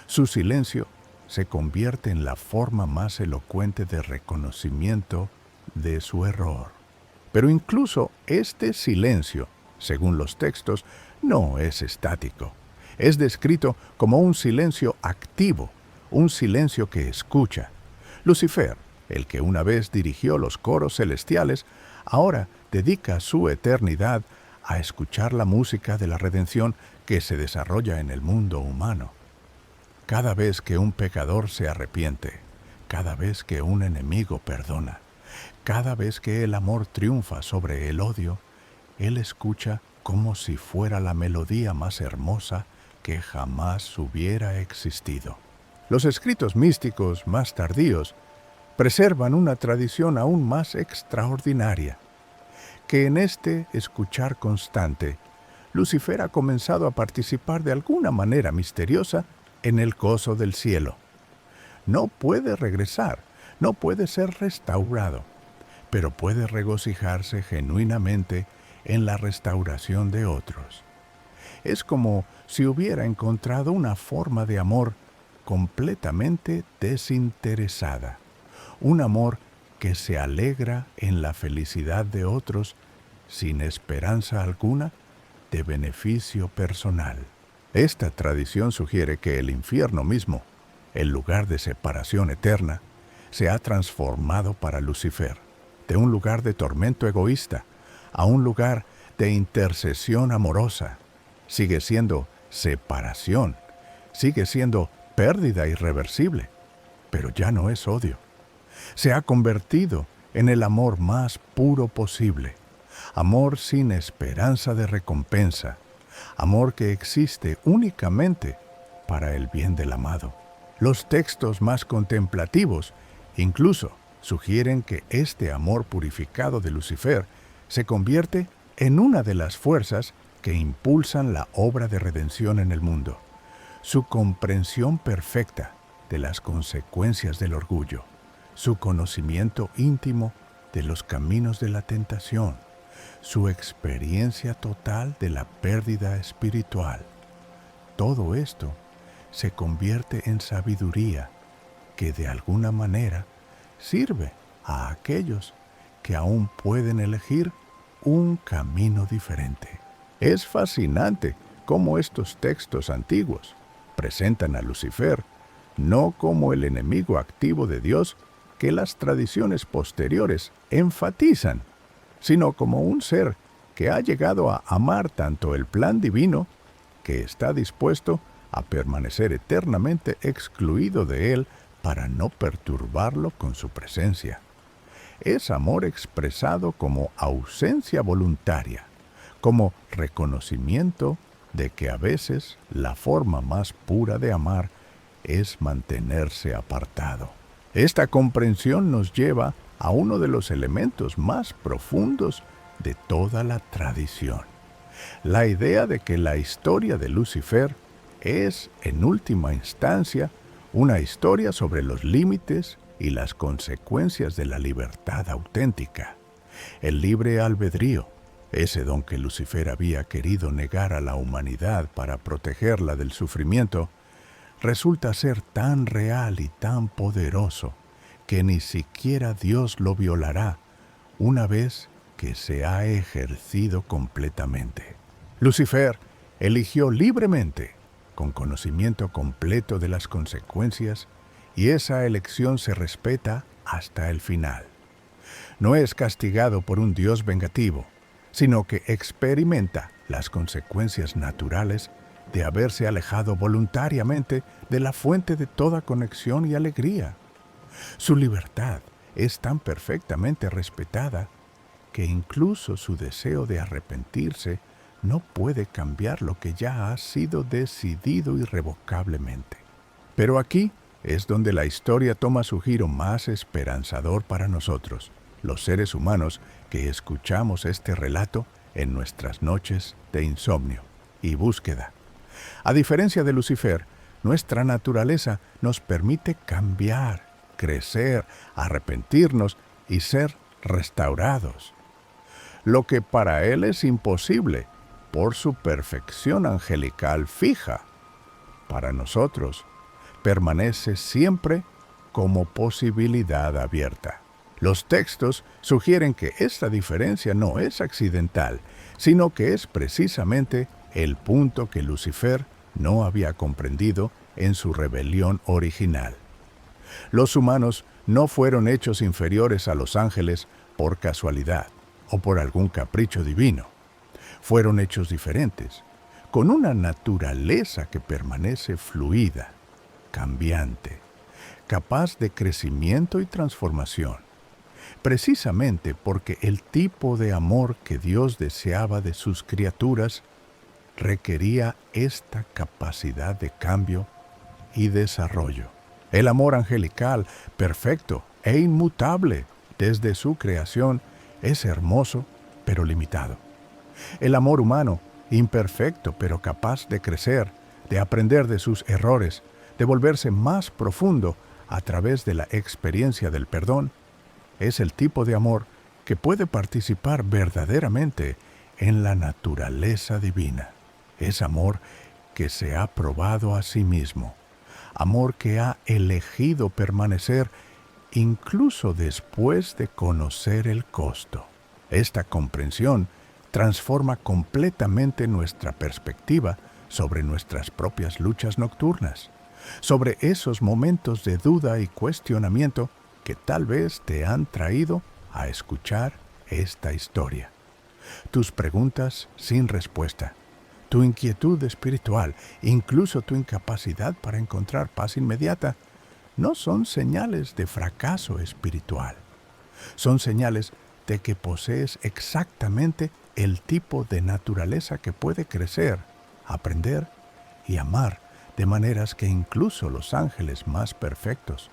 Su silencio se convierte en la forma más elocuente de reconocimiento de su error. Pero incluso este silencio, según los textos, no es estático. Es descrito como un silencio activo, un silencio que escucha. Lucifer, el que una vez dirigió los coros celestiales, ahora dedica su eternidad a escuchar la música de la redención que se desarrolla en el mundo humano. Cada vez que un pecador se arrepiente, cada vez que un enemigo perdona, cada vez que el amor triunfa sobre el odio, él escucha como si fuera la melodía más hermosa que jamás hubiera existido. Los escritos místicos más tardíos preservan una tradición aún más extraordinaria, que en este escuchar constante, Lucifer ha comenzado a participar de alguna manera misteriosa en el gozo del cielo. No puede regresar, no puede ser restaurado, pero puede regocijarse genuinamente en la restauración de otros. Es como si hubiera encontrado una forma de amor completamente desinteresada, un amor que se alegra en la felicidad de otros sin esperanza alguna de beneficio personal. Esta tradición sugiere que el infierno mismo el lugar de separación eterna, se ha transformado para Lucifer, de un lugar de tormento egoísta a un lugar de intercesión amorosa. Sigue siendo separación, sigue siendo pérdida irreversible, pero ya no es odio. Se ha convertido en el amor más puro posible, amor sin esperanza de recompensa, amor que existe únicamente para el bien del amado. Los textos más contemplativos incluso sugieren que este amor purificado de Lucifer se convierte en una de las fuerzas que impulsan la obra de redención en el mundo. Su comprensión perfecta de las consecuencias del orgullo, su conocimiento íntimo de los caminos de la tentación, su experiencia total de la pérdida espiritual. Todo esto se convierte en sabiduría que de alguna manera sirve a aquellos que aún pueden elegir un camino diferente. Es fascinante cómo estos textos antiguos presentan a Lucifer no como el enemigo activo de Dios que las tradiciones posteriores enfatizan, sino como un ser que ha llegado a amar tanto el plan divino, que está dispuesto a permanecer eternamente excluido de él para no perturbarlo con su presencia. Es amor expresado como ausencia voluntaria, como reconocimiento de que a veces la forma más pura de amar es mantenerse apartado. Esta comprensión nos lleva a uno de los elementos más profundos de toda la tradición: la idea de que la historia de Lucifer es, en última instancia, una historia sobre los límites y las consecuencias de la libertad auténtica. El libre albedrío, ese don que Lucifer había querido negar a la humanidad para protegerla del sufrimiento, resulta ser tan real y tan poderoso que ni siquiera Dios lo violará una vez que se ha ejercido completamente. Lucifer eligió libremente, con conocimiento completo de las consecuencias, y esa elección se respeta hasta el final. No es castigado por un Dios vengativo, sino que experimenta las consecuencias naturales de haberse alejado voluntariamente de la fuente de toda conexión y alegría. Su libertad es tan perfectamente respetada que incluso su deseo de arrepentirse no puede cambiar lo que ya ha sido decidido irrevocablemente. Pero aquí es donde la historia toma su giro más esperanzador para nosotros, los seres humanos que escuchamos este relato en nuestras noches de insomnio y búsqueda. A diferencia de Lucifer, nuestra naturaleza nos permite cambiar, crecer, arrepentirnos y ser restaurados. Lo que para él es imposible, por su perfección angelical fija, para nosotros permanece siempre como posibilidad abierta. Los textos sugieren que esta diferencia no es accidental, sino que es precisamente el punto que Lucifer no había comprendido en su rebelión original. Los humanos no fueron hechos inferiores a los ángeles por casualidad o por algún capricho divino. Fueron hechos diferentes, con una naturaleza que permanece fluida, cambiante, capaz de crecimiento y transformación, precisamente porque el tipo de amor que Dios deseaba de sus criaturas requería esta capacidad de cambio y desarrollo. El amor angelical, perfecto e inmutable desde su creación, es hermoso pero limitado. El amor humano, imperfecto pero capaz de crecer, de aprender de sus errores, de volverse más profundo a través de la experiencia del perdón, es el tipo de amor que puede participar verdaderamente en la naturaleza divina. Es amor que se ha probado a sí mismo, amor que ha elegido permanecer incluso después de conocer el costo. Esta comprensión transforma completamente nuestra perspectiva sobre nuestras propias luchas nocturnas, sobre esos momentos de duda y cuestionamiento que tal vez te han traído a escuchar esta historia. Tus preguntas sin respuesta, tu inquietud espiritual, incluso tu incapacidad para encontrar paz inmediata, no son señales de fracaso espiritual. Son señales de que posees exactamente el tipo de naturaleza que puede crecer, aprender y amar de maneras que incluso los ángeles más perfectos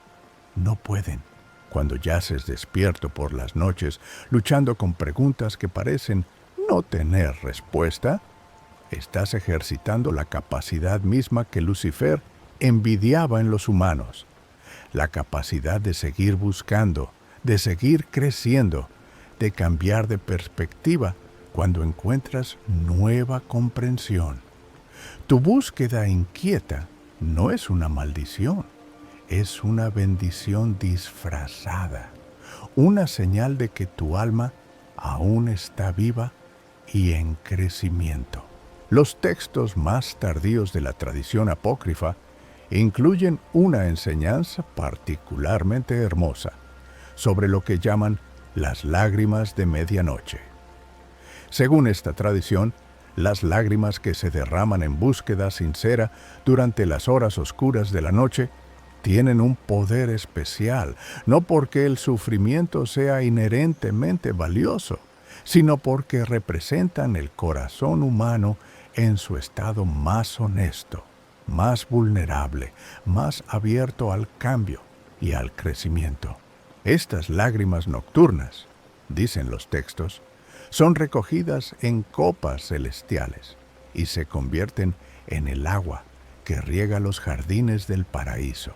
no pueden. Cuando yaces despierto por las noches, luchando con preguntas que parecen no tener respuesta, estás ejercitando la capacidad misma que Lucifer envidiaba en los humanos, la capacidad de seguir buscando, de seguir creciendo, de cambiar de perspectiva cuando encuentras nueva comprensión. Tu búsqueda inquieta no es una maldición, es una bendición disfrazada, una señal de que tu alma aún está viva y en crecimiento. Los textos más tardíos de la tradición apócrifa incluyen una enseñanza particularmente hermosa sobre lo que llaman las lágrimas de medianoche. Según esta tradición, las lágrimas que se derraman en búsqueda sincera durante las horas oscuras de la noche tienen un poder especial, no porque el sufrimiento sea inherentemente valioso, sino porque representan el corazón humano en su estado más honesto, más vulnerable, más abierto al cambio y al crecimiento. Estas lágrimas nocturnas, dicen los textos, son recogidas en copas celestiales y se convierten en el agua que riega los jardines del paraíso.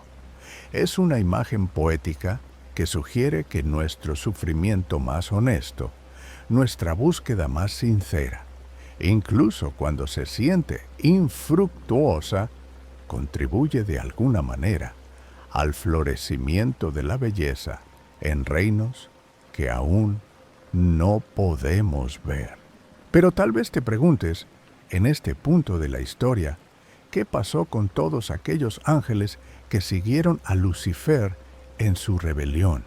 Es una imagen poética que sugiere que nuestro sufrimiento más honesto, nuestra búsqueda más sincera, incluso cuando se siente infructuosa, contribuye de alguna manera al florecimiento de la belleza en reinos que aún no podemos ver. Pero tal vez te preguntes, en este punto de la historia, ¿qué pasó con todos aquellos ángeles que siguieron a Lucifer en su rebelión?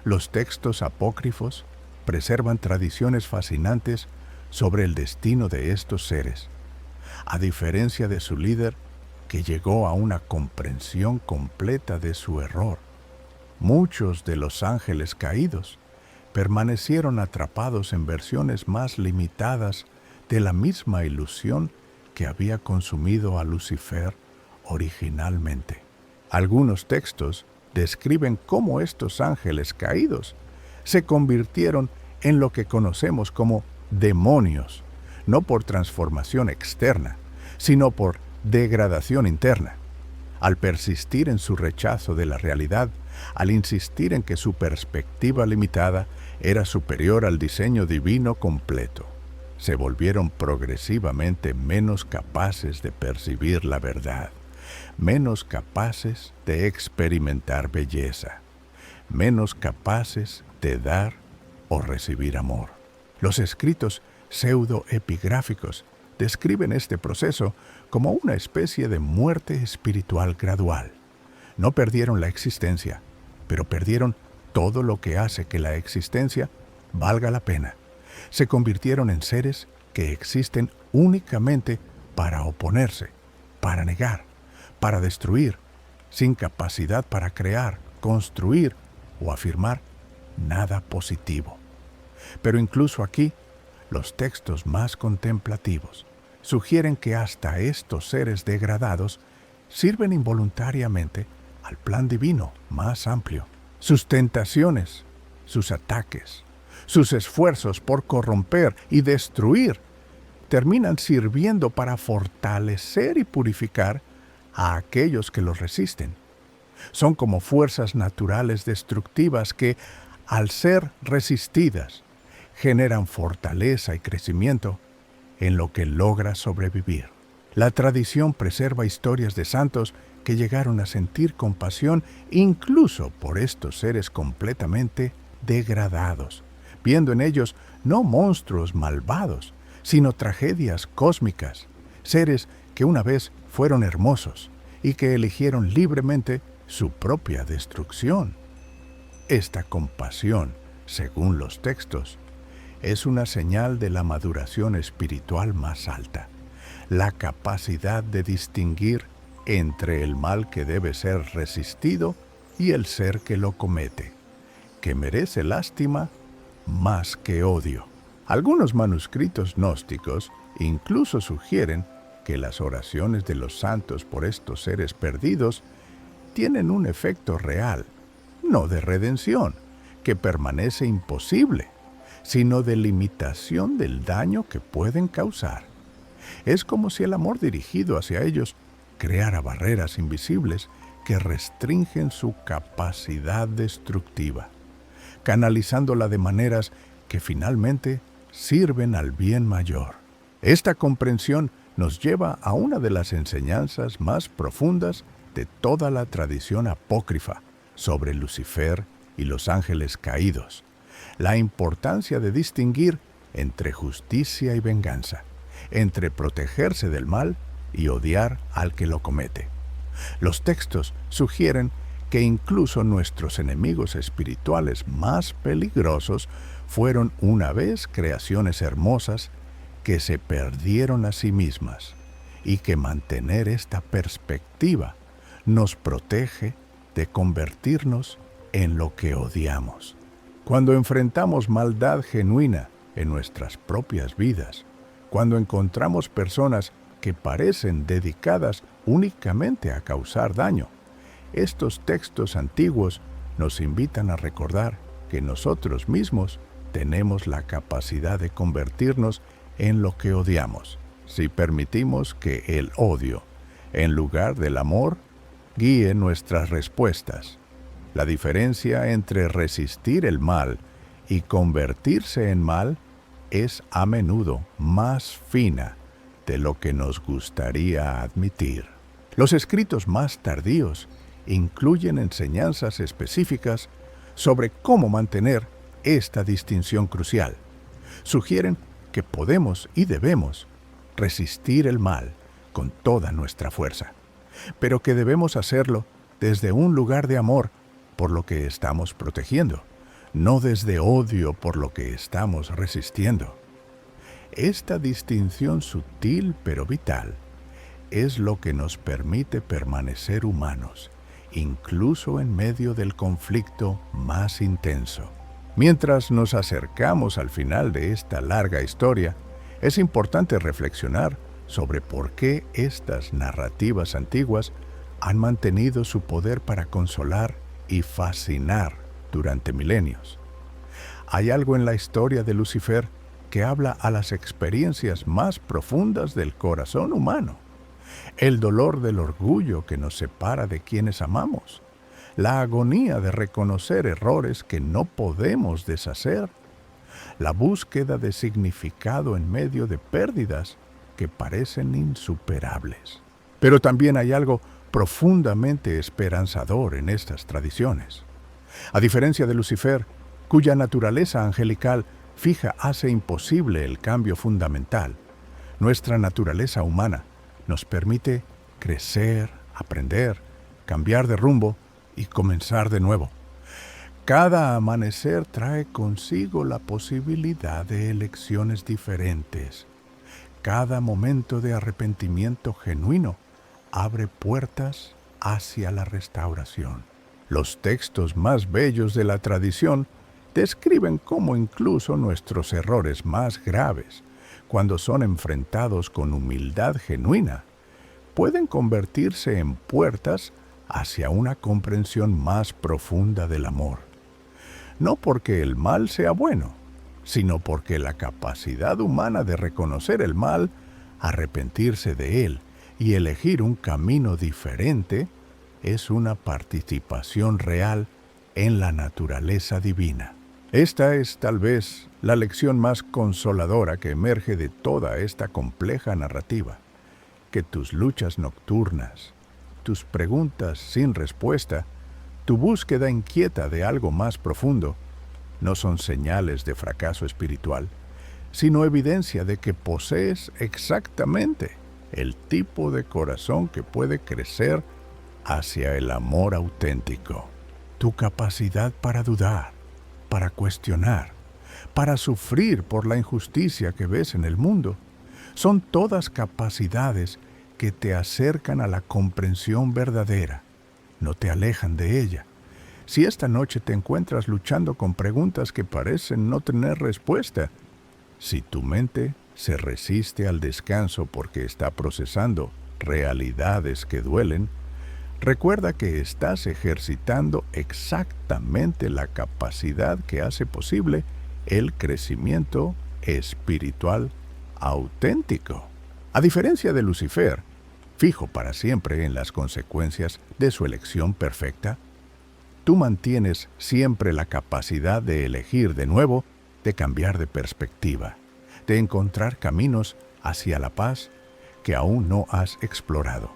Los textos apócrifos preservan tradiciones fascinantes sobre el destino de estos seres, a diferencia de su líder, que llegó a una comprensión completa de su error. Muchos de los ángeles caídos permanecieron atrapados en versiones más limitadas de la misma ilusión que había consumido a Lucifer originalmente. Algunos textos describen cómo estos ángeles caídos se convirtieron en lo que conocemos como demonios, no por transformación externa, sino por degradación interna. Al persistir en su rechazo de la realidad, al insistir en que su perspectiva limitada era superior al diseño divino completo, se volvieron progresivamente menos capaces de percibir la verdad, menos capaces de experimentar belleza, menos capaces de dar o recibir amor. Los escritos pseudoepigráficos describen este proceso como una especie de muerte espiritual gradual. No perdieron la existencia, pero perdieron todo lo que hace que la existencia valga la pena. Se convirtieron en seres que existen únicamente para oponerse, para negar, para destruir, sin capacidad para crear, construir o afirmar nada positivo. Pero incluso aquí, los textos más contemplativos sugieren que hasta estos seres degradados sirven involuntariamente al plan divino más amplio. Sus tentaciones, sus ataques, sus esfuerzos por corromper y destruir terminan sirviendo para fortalecer y purificar a aquellos que los resisten. Son como fuerzas naturales destructivas que, al ser resistidas, generan fortaleza y crecimiento en lo que logra sobrevivir. La tradición preserva historias de santos que llegaron a sentir compasión incluso por estos seres completamente degradados, viendo en ellos no monstruos malvados, sino tragedias cósmicas, seres que una vez fueron hermosos y que eligieron libremente su propia destrucción. Esta compasión, según los textos, es una señal de la maduración espiritual más alta, la capacidad de distinguir entre el mal que debe ser resistido y el ser que lo comete, que merece lástima más que odio. Algunos manuscritos gnósticos incluso sugieren que las oraciones de los santos por estos seres perdidos tienen un efecto real, no de redención, que permanece imposible, sino de limitación del daño que pueden causar. Es como si el amor dirigido hacia ellos creara barreras invisibles que restringen su capacidad destructiva, canalizándola de maneras que finalmente sirven al bien mayor. Esta comprensión nos lleva a una de las enseñanzas más profundas de toda la tradición apócrifa sobre Lucifer y los ángeles caídos, la importancia de distinguir entre justicia y venganza, entre protegerse del mal y odiar al que lo comete. Los textos sugieren que incluso nuestros enemigos espirituales más peligrosos fueron una vez creaciones hermosas que se perdieron a sí mismas, y que mantener esta perspectiva nos protege de convertirnos en lo que odiamos. Cuando enfrentamos maldad genuina en nuestras propias vidas, cuando encontramos personas que parecen dedicadas únicamente a causar daño, estos textos antiguos nos invitan a recordar que nosotros mismos tenemos la capacidad de convertirnos en lo que odiamos, si permitimos que el odio, en lugar del amor, guíe nuestras respuestas. La diferencia entre resistir el mal y convertirse en mal es a menudo más fina de lo que nos gustaría admitir. Los escritos más tardíos incluyen enseñanzas específicas sobre cómo mantener esta distinción crucial. Sugieren que podemos y debemos resistir el mal con toda nuestra fuerza, pero que debemos hacerlo desde un lugar de amor por lo que estamos protegiendo, no desde odio por lo que estamos resistiendo. Esta distinción sutil pero vital es lo que nos permite permanecer humanos, incluso en medio del conflicto más intenso. Mientras nos acercamos al final de esta larga historia, es importante reflexionar sobre por qué estas narrativas antiguas han mantenido su poder para consolar y fascinar durante milenios. Hay algo en la historia de Lucifer que habla a las experiencias más profundas del corazón humano. El dolor del orgullo que nos separa de quienes amamos, la agonía de reconocer errores que no podemos deshacer, la búsqueda de significado en medio de pérdidas que parecen insuperables. Pero también hay algo profundamente esperanzador en estas tradiciones. A diferencia de Lucifer, cuya naturaleza angelical fija hace imposible el cambio fundamental, nuestra naturaleza humana nos permite crecer, aprender, cambiar de rumbo y comenzar de nuevo. Cada amanecer trae consigo la posibilidad de elecciones diferentes. Cada momento de arrepentimiento genuino abre puertas hacia la restauración. Los textos más bellos de la tradición describen cómo incluso nuestros errores más graves, cuando son enfrentados con humildad genuina, pueden convertirse en puertas hacia una comprensión más profunda del amor. No porque el mal sea bueno, sino porque la capacidad humana de reconocer el mal, arrepentirse de él y elegir un camino diferente es una participación real en la naturaleza divina. Esta es tal vez la lección más consoladora que emerge de toda esta compleja narrativa, que tus luchas nocturnas, tus preguntas sin respuesta, tu búsqueda inquieta de algo más profundo, no son señales de fracaso espiritual, sino evidencia de que posees exactamente el tipo de corazón que puede crecer hacia el amor auténtico. Tu capacidad para dudar, para cuestionar, para sufrir por la injusticia que ves en el mundo, son todas capacidades que te acercan a la comprensión verdadera, no te alejan de ella. Si esta noche te encuentras luchando con preguntas que parecen no tener respuesta, si tu mente se resiste al descanso porque está procesando realidades que duelen, recuerda que estás ejercitando exactamente la capacidad que hace posible el crecimiento espiritual auténtico. A diferencia de Lucifer, fijo para siempre en las consecuencias de su elección perfecta, tú mantienes siempre la capacidad de elegir de nuevo, de cambiar de perspectiva, de encontrar caminos hacia la paz que aún no has explorado.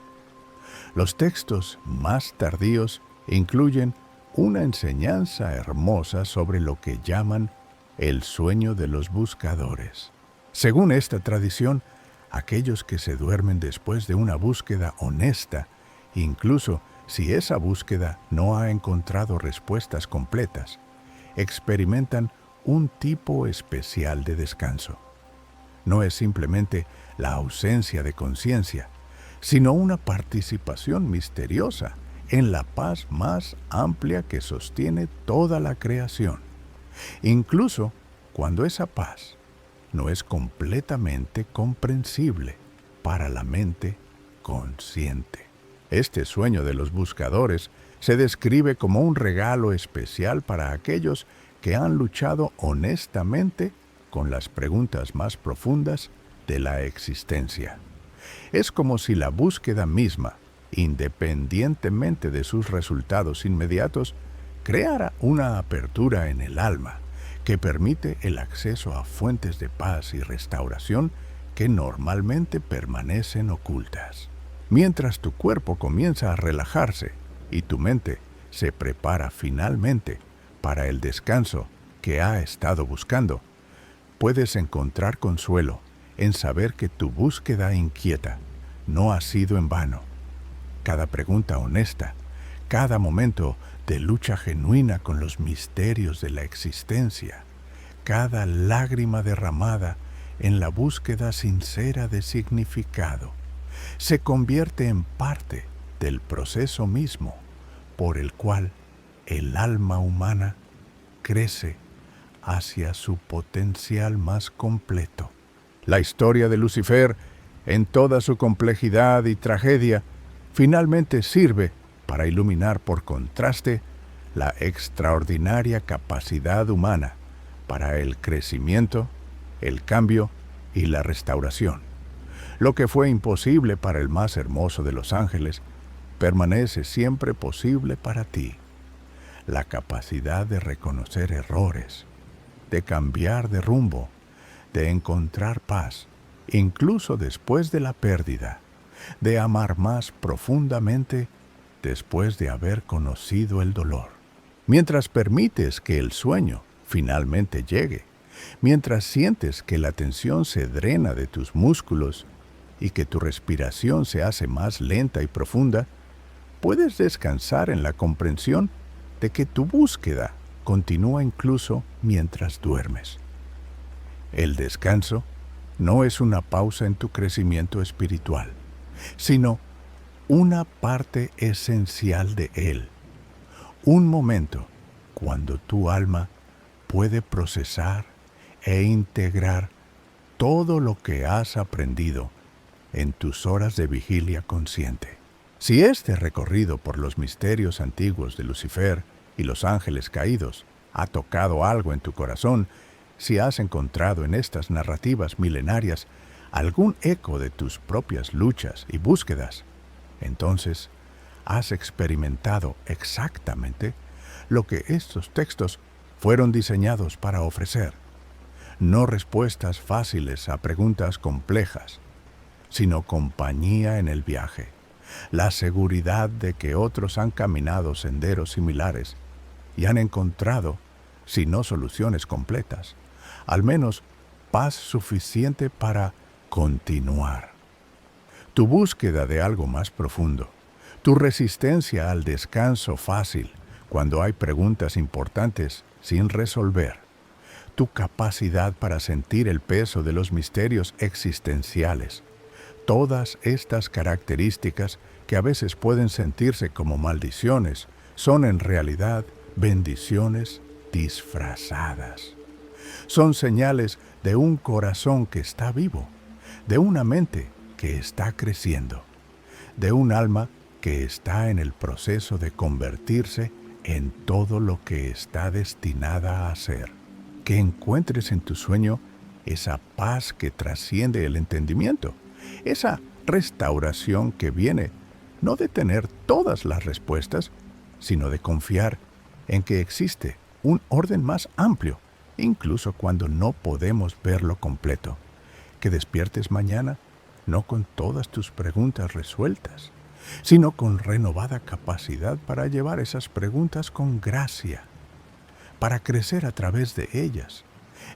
Los textos más tardíos incluyen una enseñanza hermosa sobre lo que llaman el sueño de los buscadores. Según esta tradición, aquellos que se duermen después de una búsqueda honesta, incluso si esa búsqueda no ha encontrado respuestas completas, experimentan un tipo especial de descanso. No es simplemente la ausencia de conciencia, sino una participación misteriosa en la paz más amplia que sostiene toda la creación, incluso cuando esa paz no es completamente comprensible para la mente consciente. Este sueño de los buscadores se describe como un regalo especial para aquellos que han luchado honestamente con las preguntas más profundas de la existencia. Es como si la búsqueda misma, independientemente de sus resultados inmediatos, creara una apertura en el alma que permite el acceso a fuentes de paz y restauración que normalmente permanecen ocultas. Mientras tu cuerpo comienza a relajarse y tu mente se prepara finalmente para el descanso que ha estado buscando, puedes encontrar consuelo en saber que tu búsqueda inquieta no ha sido en vano. Cada pregunta honesta, cada momento de lucha genuina con los misterios de la existencia, cada lágrima derramada en la búsqueda sincera de significado, se convierte en parte del proceso mismo por el cual el alma humana crece hacia su potencial más completo. La historia de Lucifer, en toda su complejidad y tragedia, finalmente sirve para iluminar por contraste la extraordinaria capacidad humana para el crecimiento, el cambio y la restauración. Lo que fue imposible para el más hermoso de los ángeles, permanece siempre posible para ti. La capacidad de reconocer errores, de cambiar de rumbo, de encontrar paz, incluso después de la pérdida, de amar más profundamente después de haber conocido el dolor. Mientras permites que el sueño finalmente llegue, mientras sientes que la tensión se drena de tus músculos y que tu respiración se hace más lenta y profunda, puedes descansar en la comprensión de que tu búsqueda continúa incluso mientras duermes. El descanso no es una pausa en tu crecimiento espiritual, sino una parte esencial de él. Un momento cuando tu alma puede procesar e integrar todo lo que has aprendido en tus horas de vigilia consciente. Si este recorrido por los misterios antiguos de Lucifer y los ángeles caídos ha tocado algo en tu corazón, si has encontrado en estas narrativas milenarias algún eco de tus propias luchas y búsquedas, entonces has experimentado exactamente lo que estos textos fueron diseñados para ofrecer. No respuestas fáciles a preguntas complejas, sino compañía en el viaje, la seguridad de que otros han caminado senderos similares y han encontrado, si no soluciones completas, al menos paz suficiente para continuar. Tu búsqueda de algo más profundo, tu resistencia al descanso fácil cuando hay preguntas importantes sin resolver, tu capacidad para sentir el peso de los misterios existenciales. Todas estas características, que a veces pueden sentirse como maldiciones, son en realidad bendiciones disfrazadas. Son señales de un corazón que está vivo, de una mente que está creciendo, de un alma que está en el proceso de convertirse en todo lo que está destinada a ser. Que encuentres en tu sueño esa paz que trasciende el entendimiento, esa restauración que viene no de tener todas las respuestas, sino de confiar en que existe un orden más amplio, incluso cuando no podemos verlo completo. Que despiertes mañana no con todas tus preguntas resueltas, sino con renovada capacidad para llevar esas preguntas con gracia, para crecer a través de ellas,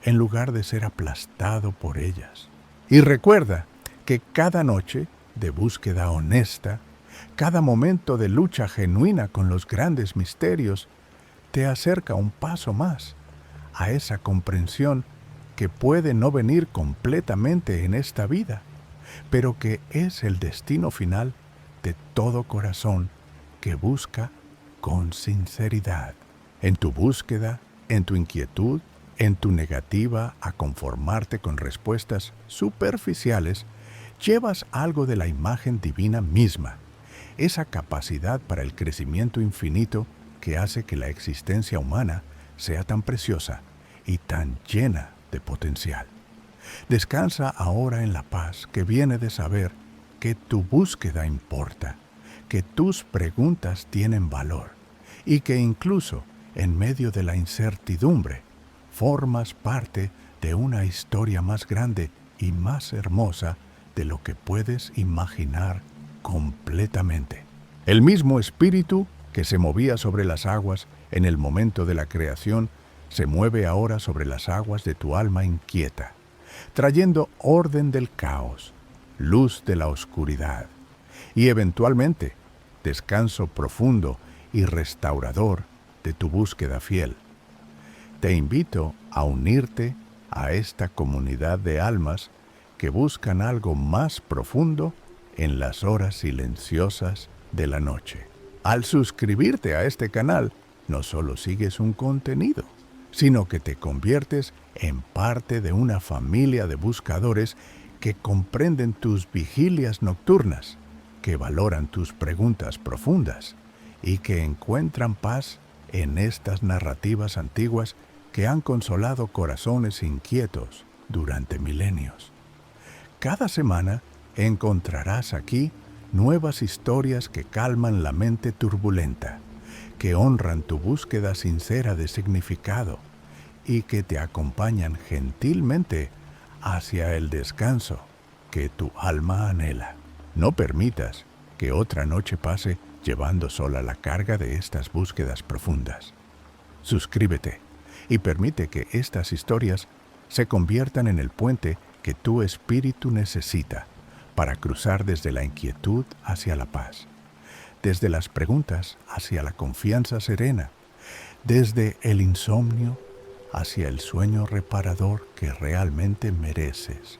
en lugar de ser aplastado por ellas. Y recuerda que cada noche de búsqueda honesta, cada momento de lucha genuina con los grandes misterios, te acerca un paso más a esa comprensión que puede no venir completamente en esta vida, pero que es el destino final de todo corazón que busca con sinceridad. En tu búsqueda, en tu inquietud, en tu negativa a conformarte con respuestas superficiales, llevas algo de la imagen divina misma, esa capacidad para el crecimiento infinito que hace que la existencia humana sea tan preciosa y tan llena de potencial. Descansa ahora en la paz que viene de saber que tu búsqueda importa, que tus preguntas tienen valor y que incluso en medio de la incertidumbre formas parte de una historia más grande y más hermosa de lo que puedes imaginar completamente. El mismo espíritu que se movía sobre las aguas en el momento de la creación se mueve ahora sobre las aguas de tu alma inquieta, trayendo orden del caos, luz de la oscuridad y eventualmente descanso profundo y restaurador de tu búsqueda fiel. Te invito a unirte a esta comunidad de almas que buscan algo más profundo en las horas silenciosas de la noche. Al suscribirte a este canal, no solo sigues un contenido, sino que te conviertes en parte de una familia de buscadores que comprenden tus vigilias nocturnas, que valoran tus preguntas profundas y que encuentran paz en estas narrativas antiguas que han consolado corazones inquietos durante milenios. Cada semana encontrarás aquí nuevas historias que calman la mente turbulenta, que honran tu búsqueda sincera de significado y que te acompañan gentilmente hacia el descanso que tu alma anhela. No permitas que otra noche pase llevando sola la carga de estas búsquedas profundas. Suscríbete y permite que estas historias se conviertan en el puente que tu espíritu necesita para cruzar desde la inquietud hacia la paz, desde las preguntas hacia la confianza serena, desde el insomnio hacia el sueño reparador que realmente mereces.